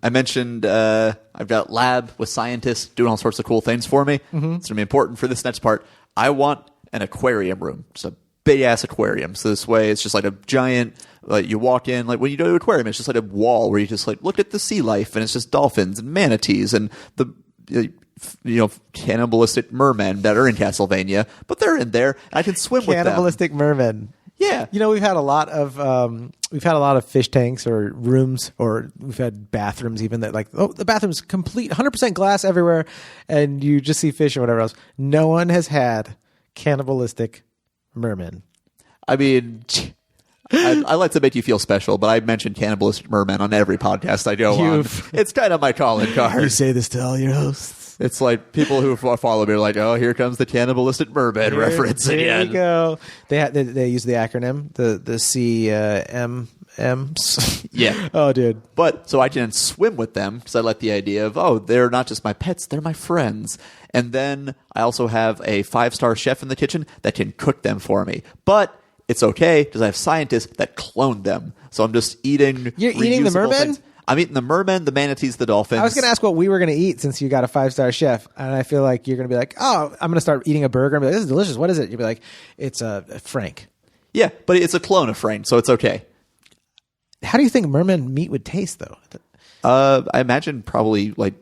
I mentioned I've got lab with scientists doing all sorts of cool things for me. It's going to be important for this next part. I want an aquarium room. Just a big-ass aquarium. So this way, it's just like a giant, like you walk in, like when you go to an aquarium, it's just like a wall where you just like look at the sea life, and it's just dolphins and manatees and the cannibalistic mermen that are in Castlevania, but they're in there, and I can swim with them. Cannibalistic mermen. Yeah. We've had a lot of fish tanks or rooms, or we've had bathrooms even that like, oh, the bathroom's complete 100% glass everywhere, and you just see fish or whatever else. No one has had cannibalistic mermen. I mean, I like to make you feel special, but I mention cannibalistic mermen on every podcast I go on. It's kind of my calling card. You say this to all your hosts. It's like people who follow me are like, oh, here comes the cannibalistic merman reference again. There you go. They use the acronym, the CMMs. Yeah. Oh, dude. But so I can swim with them because I like the idea of, oh, they're not just my pets, they're my friends. And then I also have a 5-star chef in the kitchen that can cook them for me. But it's okay because I have scientists that clone them. So I'm just eating. You're eating the merman? Things. I'm eating the mermen, the manatees, the dolphins. I was going to ask what we were going to eat since you got a 5-star chef, and I feel like you're going to be like, oh, I'm going to start eating a burger and be like, this is delicious. What is it? You'll be like, it's a Frank. Yeah, but it's a clone of Frank, so it's okay. How do you think merman meat would taste, though? I imagine probably like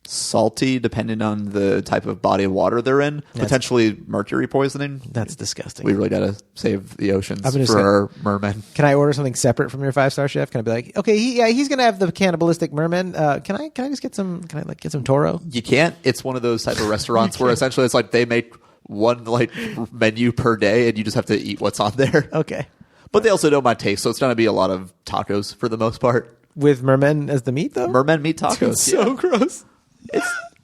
salty, depending on the type of body of water they're in. Potentially mercury poisoning. That's disgusting. We really got to save the oceans for our mermen. Can I order something separate from your 5-star chef? Can I be like, okay, he's going to have the cannibalistic merman. Can I just get some? Can I get some Toro? You can't. It's one of those type of restaurants where essentially it's like they make one like menu per day, and you just have to eat what's on there. Okay. But they also know my taste, so it's going to be a lot of tacos for the most part. With mermen as the meat, though? Mermen meat tacos. It's so gross.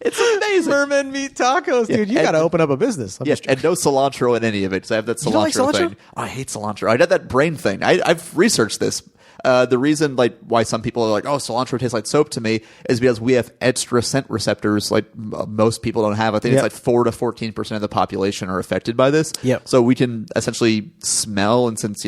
It's amazing. Merman meat tacos, dude. You got to open up a business. Yes, and no cilantro in any of it. So I have that cilantro, you don't like cilantro thing. Oh, I hate cilantro. I did that brain thing. I've researched this. The reason like why some people are like, oh, cilantro tastes like soap to me is because we have extra scent receptors like most people don't have. I think it's like 4 to 14% of the population are affected by this. Yep. So we can essentially smell, and since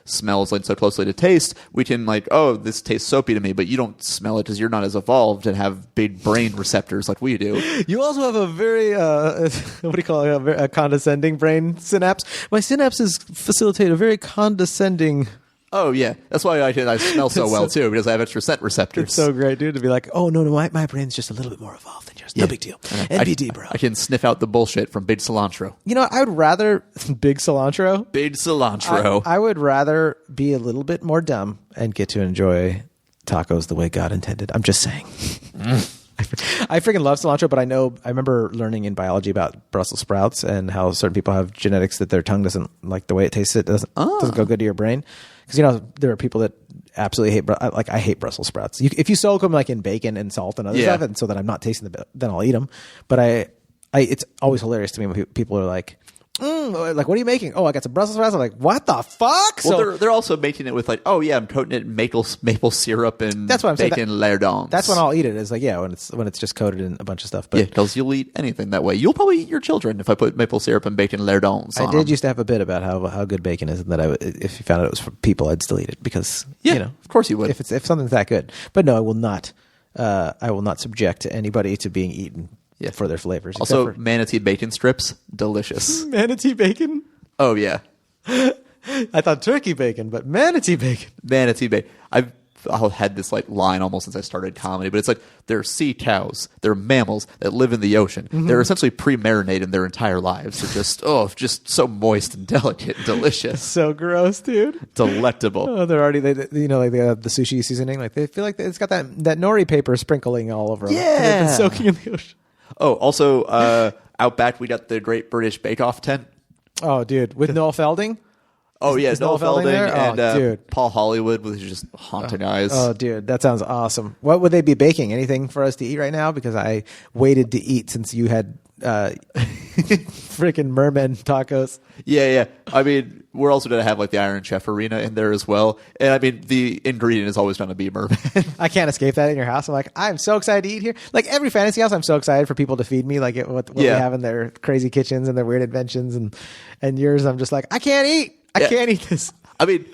smell is linked so closely to taste, we can like, oh, this tastes soapy to me, but you don't smell it because you're not as evolved and have big brain receptors like we do. You also have a very what do you call it? A condescending brain synapse. My synapses facilitate a very condescending. Oh yeah, that's why I smell so well too, because I have extra scent receptors. It's so great, dude, to be like, oh no, my brain's just a little bit more evolved than yours. No big deal. NBD, bro. I can sniff out the bullshit from big cilantro. I would rather big cilantro. Big cilantro. I would rather be a little bit more dumb and get to enjoy tacos the way God intended. I'm just saying. I freaking love cilantro, but I remember learning in biology about Brussels sprouts and how certain people have genetics that their tongue doesn't like the way it tastes. It doesn't go good to your brain. Because there are people that absolutely hate. I hate Brussels sprouts. If you soak them like in bacon and salt and other stuff, and so that I'm not tasting then I'll eat them. But it's always hilarious to me when people are like, like, what are you making? Oh, I got some Brussels sprouts. I'm like, what the fuck? Well, they're also making it with like, oh yeah, I'm coating it in maple syrup and that's what I'm saying. Bacon lardons. That's when I'll eat it. Is like, when it's just coated in a bunch of stuff. But because you'll eat anything that way. You'll probably eat your children if I put maple syrup and bacon lardons. I did used to have a bit about how good bacon is, and that if you found out it was for people, I'd still eat it because of course you would if something's that good. But no, I will not. I will not subject anybody to being eaten. Yeah, for their flavors. Also, manatee bacon strips, delicious. Manatee bacon? Oh, yeah. I thought turkey bacon, but manatee bacon. Manatee bacon. I've had this like line almost since I started comedy, but it's like they're sea cows, they're mammals that live in the ocean. Mm-hmm. They're essentially pre-marinated their entire lives. They're just so moist and delicate and delicious. So gross, dude. Delectable. Oh, they're already like they have the sushi seasoning. Like they feel like it's got that nori paper sprinkling all over them. Yeah, they've been soaking in the ocean. Oh, also, out back we got the Great British Bake Off tent. Oh, dude, with Noel Felding. Oh yeah, Noel Felding and dude. Paul Hollywood with just haunting eyes. Oh, dude, that sounds awesome. What would they be baking? Anything for us to eat right now? Because I waited to eat since you had freaking merman tacos. Yeah. I mean, we're also going to have like the Iron Chef arena in there as well. And I mean, the ingredient is always going to be merman. I can't escape that in your house. I'm like, I'm so excited to eat here. Like every fantasy house, I'm so excited for people to feed me. Like what they have in their crazy kitchens and their weird inventions. And yours, I'm just like, I can't eat. I can't eat this. I mean,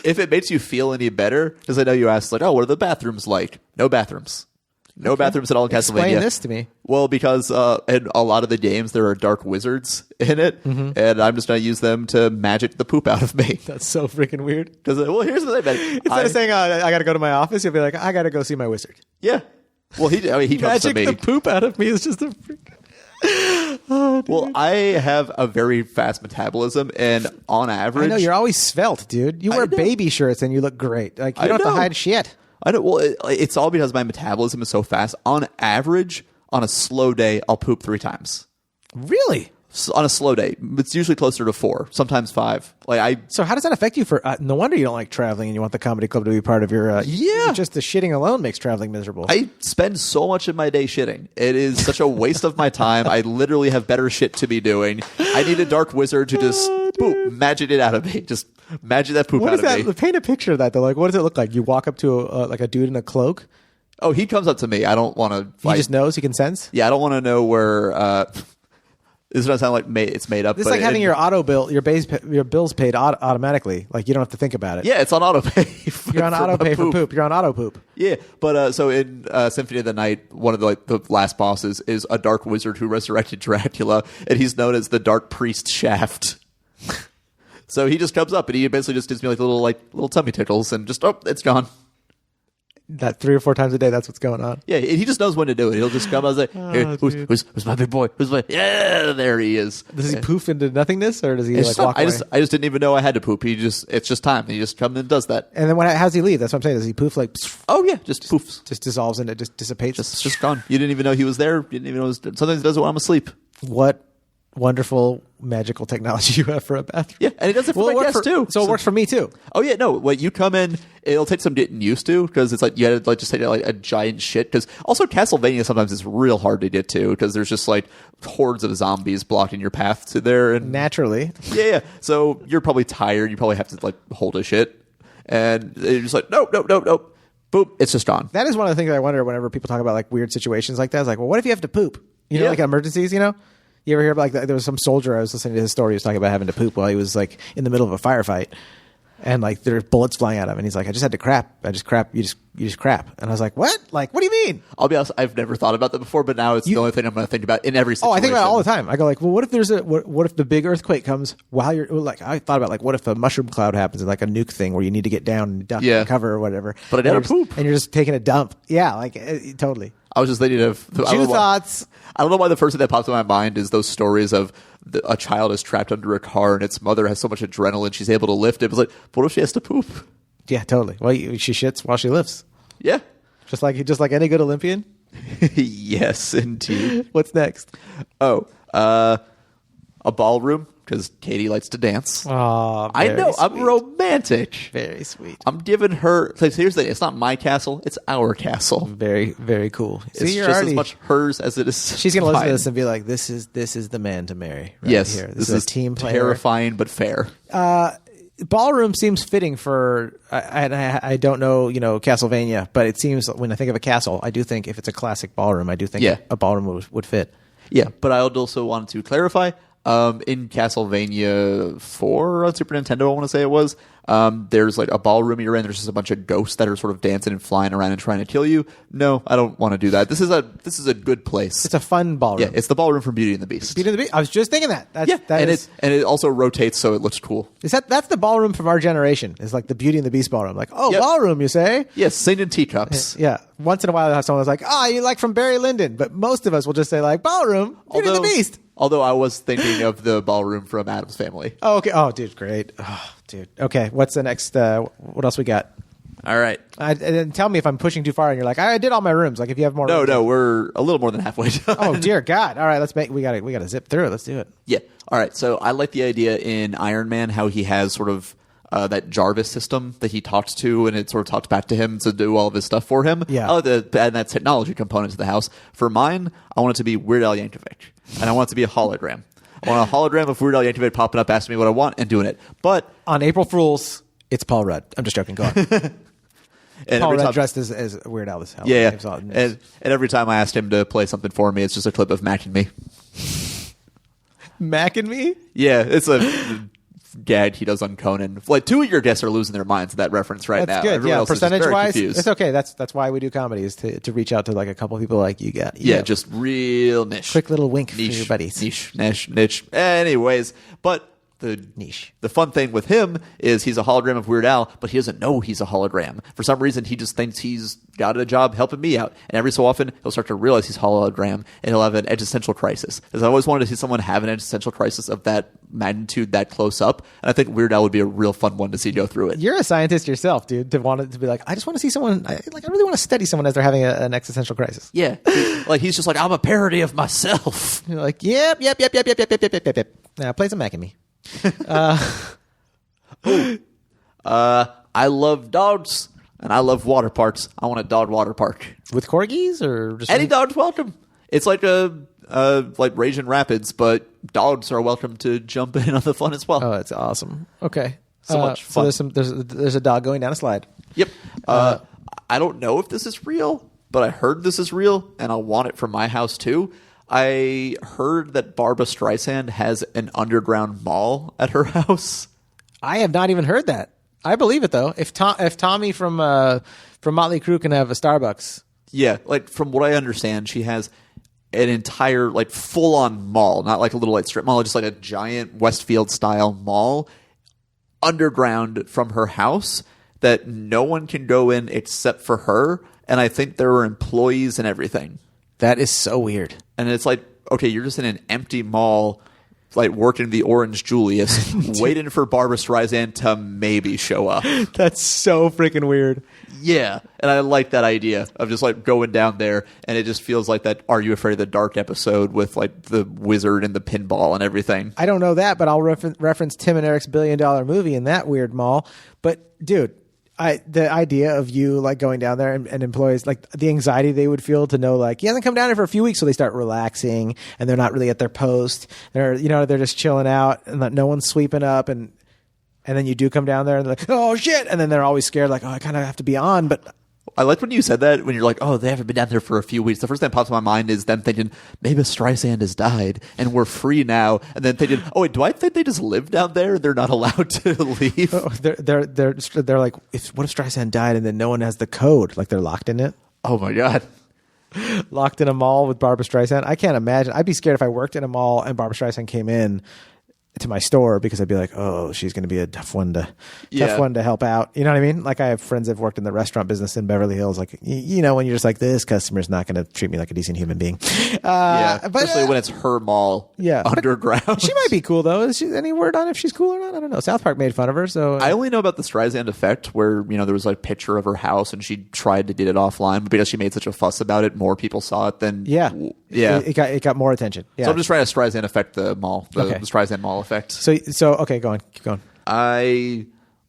if it makes you feel any better, because I know you asked like, oh, what are the bathrooms like? No bathrooms. No bathrooms at all in Castlevania. Explain this to me. Well, because in a lot of the games, there are dark wizards in it, and I'm just going to use them to magic the poop out of me. That's so freaking weird. Because, here's the thing. Instead of saying, I got to go to my office, you'll be like, I got to go see my wizard. Yeah. Well, he comes to me. Magic the poop out of me is just a freaking... Oh, well, I have a very fast metabolism, and on average... I know, you're always svelte, dude. You wear baby shirts and you look great. Like, you don't have to hide shit. I know. Well, it's all because my metabolism is so fast. On average, on a slow day, I'll poop 3 times. Really? So on a slow day, it's usually closer to 4, sometimes 5. So how does that affect you? No wonder you don't like traveling, and you want the comedy club to be part of your. Just the shitting alone makes traveling miserable. I spend so much of my day shitting. It is such a waste of my time. I literally have better shit to be doing. I need a dark wizard to just magic it out of me. Just magic that poop out of me. Paint a picture of that though. Like, what does it look like? You walk up to a dude in a cloak. Oh, he comes up to me. I don't want to. He just knows. He can sense. Yeah, I don't want to know where. This doesn't sound like it's made up. It's like having your auto bill, your bills paid automatically. Like you don't have to think about it. Yeah, it's on auto pay. You're on auto pay for poop. You're on auto poop. Yeah, but so in Symphony of the Night, one of the last bosses is a dark wizard who resurrected Dracula, and he's known as the Dark Priest Shaft. So he just comes up and he basically just gives me little tummy tickles and just it's gone. That 3 or 4 times a day, that's what's going on. Yeah, he just knows when to do it. He'll just come. I was like, hey, who's my big boy? Yeah, there he is. Does he poof into nothingness, or does he walk away? I just didn't even know I had to poop. It's just time. He just comes and does that. And then how's he leave? That's what I'm saying. Does he poof like? Oh yeah, just poofs. Just dissolves and it just dissipates. Just gone. You didn't even know he was there. You didn't even know. Sometimes he does it when I'm asleep. What wonderful magical technology you have for a bathroom. Yeah, and it does it for my guests too. So it works for me too. Oh yeah, no. When you come in, it'll take some getting used to because it's like you had to just take a giant shit. Because also Castlevania sometimes is real hard to get to because there's just hordes of zombies blocking your path to there. And naturally, yeah. So you're probably tired. You probably have to hold a shit. And they're just like, nope, nope, nope, nope. Boop, it's just gone. That is one of the things I wonder whenever people talk about like weird situations like that. It's like, well, what if you have to poop? You know, Yeah. like emergencies, you know? You ever hear about like there was some soldier, I was listening to his story, he was talking about having to poop while he was like in the middle of a firefight. And like there's bullets flying at him, and he's like, "I just had to crap. I just crap. You just crap." And I was like, "What? Like, what do you mean?" I'll be honest, I've never thought about that before, but now it's the only thing I'm going to think about in every situation. Oh, I think about it all the time. I go like, "Well, what if there's what if the big earthquake comes while you're like?" I thought about like, what if a mushroom cloud happens, like a nuke thing where you need to get down and duck and cover or whatever. But I never poop, and you're just taking a dump. Yeah, like totally. I was just thinking of thoughts. I don't know why the first thing that pops in my mind is those stories of a child is trapped under a car and its mother has so much adrenaline she's able to lift it. It was like, what if she has to poop? Yeah, totally. Well, she shits while she lifts. Yeah, just like any good Olympian. Yes, indeed. What's next? Oh, a ballroom, because Katie likes to dance. Oh, I know. sweet. I'm romantic. Very sweet. I'm giving her. Here's the thing. It's not my castle. It's our castle. Very, very cool. It's just as much hers as it is. She's going to listen to mine. this and be like, "This is the man to marry." Right Yes, here. This is a team player. Terrifying but fair. Ballroom seems fitting for. I don't know, Castlevania, but it seems when I think of a castle, I do think if it's a classic ballroom, I do think a ballroom would fit. Yeah, but I also wanted to clarify. In Castlevania 4 on Super Nintendo, I want to say it was, there's like a ballroom you're in. There's just a bunch of ghosts that are sort of dancing and flying around and trying to kill you. No, I don't want to do that. This is a good place. It's a fun ballroom. Yeah, it's the ballroom from Beauty and the Beast. Beauty and the Beast. I was just thinking that. It also rotates so it looks cool. That's the ballroom from our generation. It's like the Beauty and the Beast ballroom. Like, ballroom, you say? Yes, singing teacups. Yeah. Once in a while, I'll have someone that's like, you like from Barry Lyndon. But most of us will just say like, ballroom, Beauty and the Beast. Although I was thinking of the ballroom from Addams Family. Oh, okay. Oh, dude, great. Oh, dude. Okay, what's the next? What else we got? All right. And tell me if I'm pushing too far, and you're like, I did all my rooms. Like, if you have more. No, we're a little more than halfway done. Oh dear God! All right, we got to zip through it. Let's do it. Yeah. All right. So I like the idea in Iron Man how he has sort of that Jarvis system that he talks to, and it sort of talks back to him to do all of his stuff for him. Yeah. I like to add that technology component to the house. For mine, I want it to be Weird Al Yankovic, and I want it to be a hologram. I want a hologram of Weird Al Yankovic popping up, asking me what I want, and doing it. But on April Fools, it's Paul Rudd. I'm just joking. Go on. And Paul Rudd dressed as Weird Al. Yeah. And every time I asked him to play something for me, it's just a clip of Mac and Me. Mac and Me? Yeah, it's a gag he does on Conan. Like, two of your guests are losing their minds to that reference right now. That's good. Everyone Yeah, else is just very percentage-wise, confused. it's okay. That's why we do comedy, is to reach out to like a couple people like you got. Yeah, just real niche. Quick little wink niche, for your buddies. Niche. Anyways, but the fun thing with him is he's a hologram of Weird Al, but he doesn't know he's a hologram. For some reason, he just thinks he's got a job helping me out. And every so often, he'll start to realize he's a hologram, and he'll have an existential crisis. Because I always wanted to see someone have an existential crisis of that magnitude, that close up. And I think Weird Al would be a real fun one to see go through it. You're a scientist yourself, dude, to want it to be like, I just want to see someone, I really want to study someone as they're having an existential crisis. Yeah. Like, he's just like, I'm a parody of myself. You're like, yep. Now, play some Mac and Me. I love dogs and I love water parks. I want a dog water park with corgis or just any dog's welcome. It's like like Raging Rapids, but dogs are welcome to jump in on the fun as well. Oh, it's awesome. Okay, so much fun. So there's a dog going down a slide. Yep. I don't know if this is real, but I heard this is real, and I want it for my house too. I heard that Barbra Streisand has an underground mall at her house. I have not even heard that. I believe it though. If Tommy from Motley Crue can have a Starbucks, yeah. Like from what I understand, she has an entire like full on mall, not like a little like strip mall, just like a giant Westfield style mall underground from her house that no one can go in except for her. And I think there were employees and everything. That is so weird. And it's like, okay, you're just in an empty mall, like working the Orange Julius, waiting for Barbra Streisand to maybe show up. That's so freaking weird. Yeah. And I like that idea of just like going down there, and it just feels like that Are You Afraid of the Dark episode with like the wizard and the pinball and everything. I don't know that, but I'll reference Tim and Eric's $1 billion movie in that weird mall. But dude, the idea of you like going down there and employees, like the anxiety they would feel to know like he hasn't come down here for a few weeks, so they start relaxing and they're not really at their post. They're just chilling out and no one's sweeping up, and and then you do come down there and they're like, oh shit, and then they're always scared, like, oh, I kind of have to be on, but. I like when you said that, when you're like, oh, they haven't been down there for a few weeks. The first thing that pops in my mind is them thinking, maybe Streisand has died and we're free now. And then thinking, oh, wait, do I think they just live down there? They're not allowed to leave. Oh, they're like, what if Streisand died and then no one has the code? Like they're locked in it? Oh, my God. Locked in a mall with Barbra Streisand? I can't imagine. I'd be scared if I worked in a mall and Barbra Streisand came in to my store because I'd be like, oh, she's going to be a tough one to help out. You know what I mean? Like I have friends that've worked in the restaurant business in Beverly Hills. Like, you know, when you're just like, this customer's not going to treat me like a decent human being. Especially when it's her mall underground. She might be cool though. Is she, any word on if she's cool or not? I don't know. South Park made fun of her. So I only know about the Streisand effect where, you know, there was like a picture of her house and she tried to get it offline, but because she made such a fuss about it, more people saw it than it got more attention. Yeah. So I'm just trying to Streisand affect the mall, the Streisand mall effect. So okay, go on, keep going. I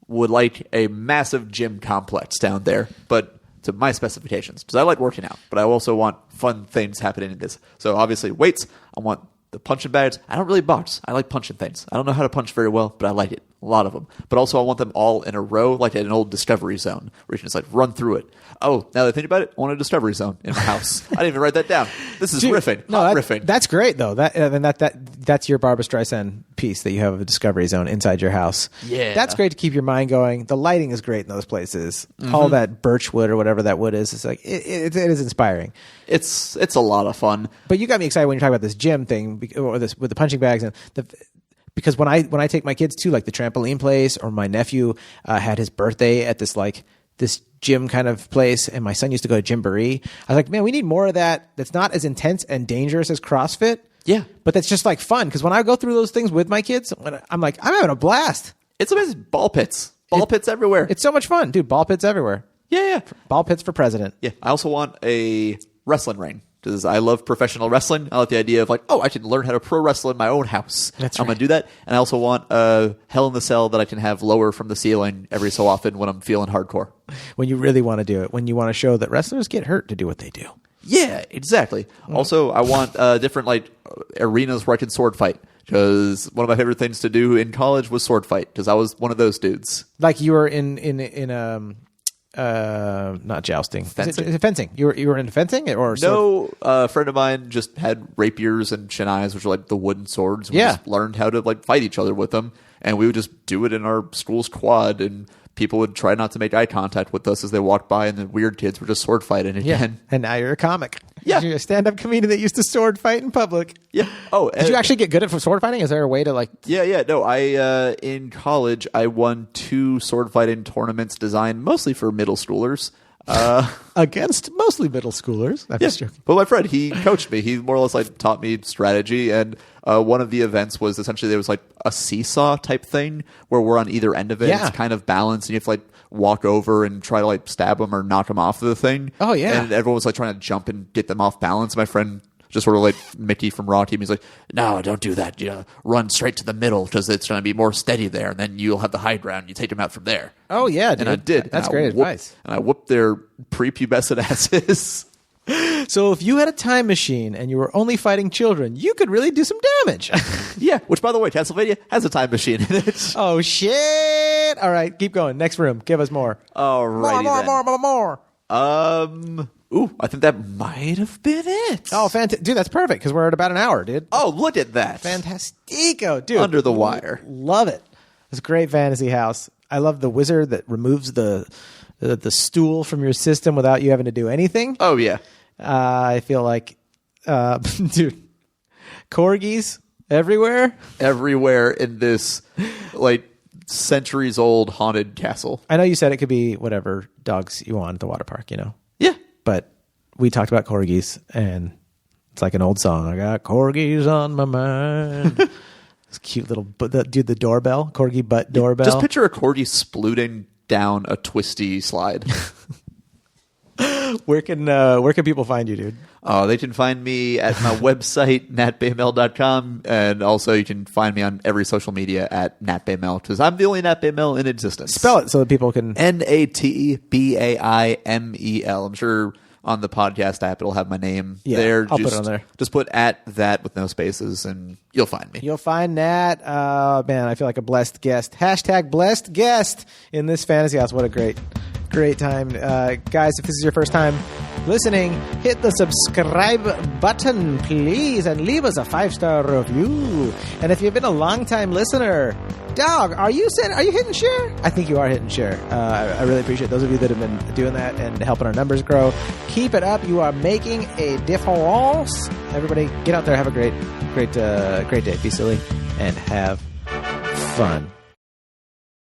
would like a massive gym complex down there, but to my specifications, because I like working out, but I also want fun things happening in this. So obviously weights, I want the punching bags. I don't really box. I like punching things. I don't know how to punch very well, but I like it. A lot of them. But also I want them all in a row, like in an old Discovery Zone, where you can just like run through it. Oh, now that I think about it, I want a Discovery Zone in my house. I didn't even write that down. This is riffing. Riffing. That's great though. That's your Barbra Streisand piece that you have a Discovery Zone inside your house. Yeah. That's great to keep your mind going. The lighting is great in those places. Mm-hmm. All that birch wood or whatever that wood is, it's like it is inspiring. It's a lot of fun. But you got me excited when you're talking about this gym thing or this with the punching bags and because when I take my kids to like the trampoline place, or my nephew had his birthday at this gym kind of place, and my son used to go to Gymboree. I was like, man, we need more of that. That's not as intense and dangerous as CrossFit. Yeah, but that's just like fun because when I go through those things with my kids, I'm like, I'm having a blast. It's amazing. Ball pits everywhere. It's so much fun, dude. Ball pits everywhere. Yeah. Ball pits for president. Yeah. I also want a wrestling ring. Because I love professional wrestling. I like the idea of like, oh, I can learn how to pro wrestle in my own house. That's I'm going to do that. And I also want a Hell in the Cell that I can have lower from the ceiling every so often when I'm feeling hardcore. When you really want to do it. When you want to show that wrestlers get hurt to do what they do. Yeah, exactly. Also, I want different like arenas where I can sword fight. Because one of my favorite things to do in college was sword fight. Because I was one of those dudes. Like you were in not jousting. Fencing. Is it fencing? You were into fencing or no? A friend of mine just had rapiers and shinais, which are like the wooden swords. We just learned how to like fight each other with them, and we would just do it in our school's quad, and people would try not to make eye contact with us as they walked by, and the weird kids were just sword fighting again. And now you're a comic. Yeah, you're a stand-up comedian that used to sword fight in public. Yeah. Oh, did you actually get good at sword fighting? Is there a way to like? Yeah. No, I in college I won 2 sword fighting tournaments designed mostly for middle schoolers. Against mostly middle schoolers. I'm just joking. But my friend, he coached me. He more or less like taught me strategy. And one of the events was essentially there was like a seesaw type thing where we're on either end of it. Yeah. It's kind of balanced, and you have to like walk over and try to like stab them or knock them off of the thing. Oh yeah. And everyone was like trying to jump and get them off balance. My friend, just sort of like Mickey from Rocky, he's like, no, don't do that. You run straight to the middle because it's going to be more steady there, and then you'll have the high ground. You take them out from there. Oh yeah, dude. And I did. That's great advice. And I whooped their prepubescent asses. So if you had a time machine and you were only fighting children, you could really do some damage. Yeah, which by the way, Castlevania has a time machine in it. Oh shit! All right, keep going. Next room. Give us more. All right. More. Ooh, I think that might have been it. Oh, fantastic. Dude, that's perfect because we're at about an hour, dude. Oh, look at that. Fantastico, dude. Under the wire. Love it. It's a great fantasy house. I love the wizard that removes the stool from your system without you having to do anything. Oh, yeah. I feel like, dude, corgis everywhere. Everywhere in this, like, centuries-old haunted castle. I know you said it could be whatever dogs you want at the water park, you know? Yeah. But we talked about corgis, and it's like an old song. I got corgis on my mind. This cute little, dude, the doorbell, corgi butt doorbell. Just picture a corgi splooting down a twisty slide. Where can people find you, dude? They can find me at my website, natbaimel.com, and also you can find me on every social media at Nat Baimel, because I'm the only Nat Baimel in existence. Spell it so that people can... Natbaimel. I'm sure on the podcast app, it'll have my name Yeah, there. I'll put it on there. Just put @that with no spaces, and you'll find me. You'll find Nat. Man, I feel like a blessed guest. Hashtag blessed guest in this fantasy house. What a great time. Guys, if this is your first time listening, hit the subscribe button, please, and leave us a 5-star review. And if you've been a long-time listener, dog, are you hitting share? I think you are hitting share. I really appreciate those of you that have been doing that and helping our numbers grow. Keep it up. You are making a difference. Everybody, get out there. Have a great day. Be silly and have fun.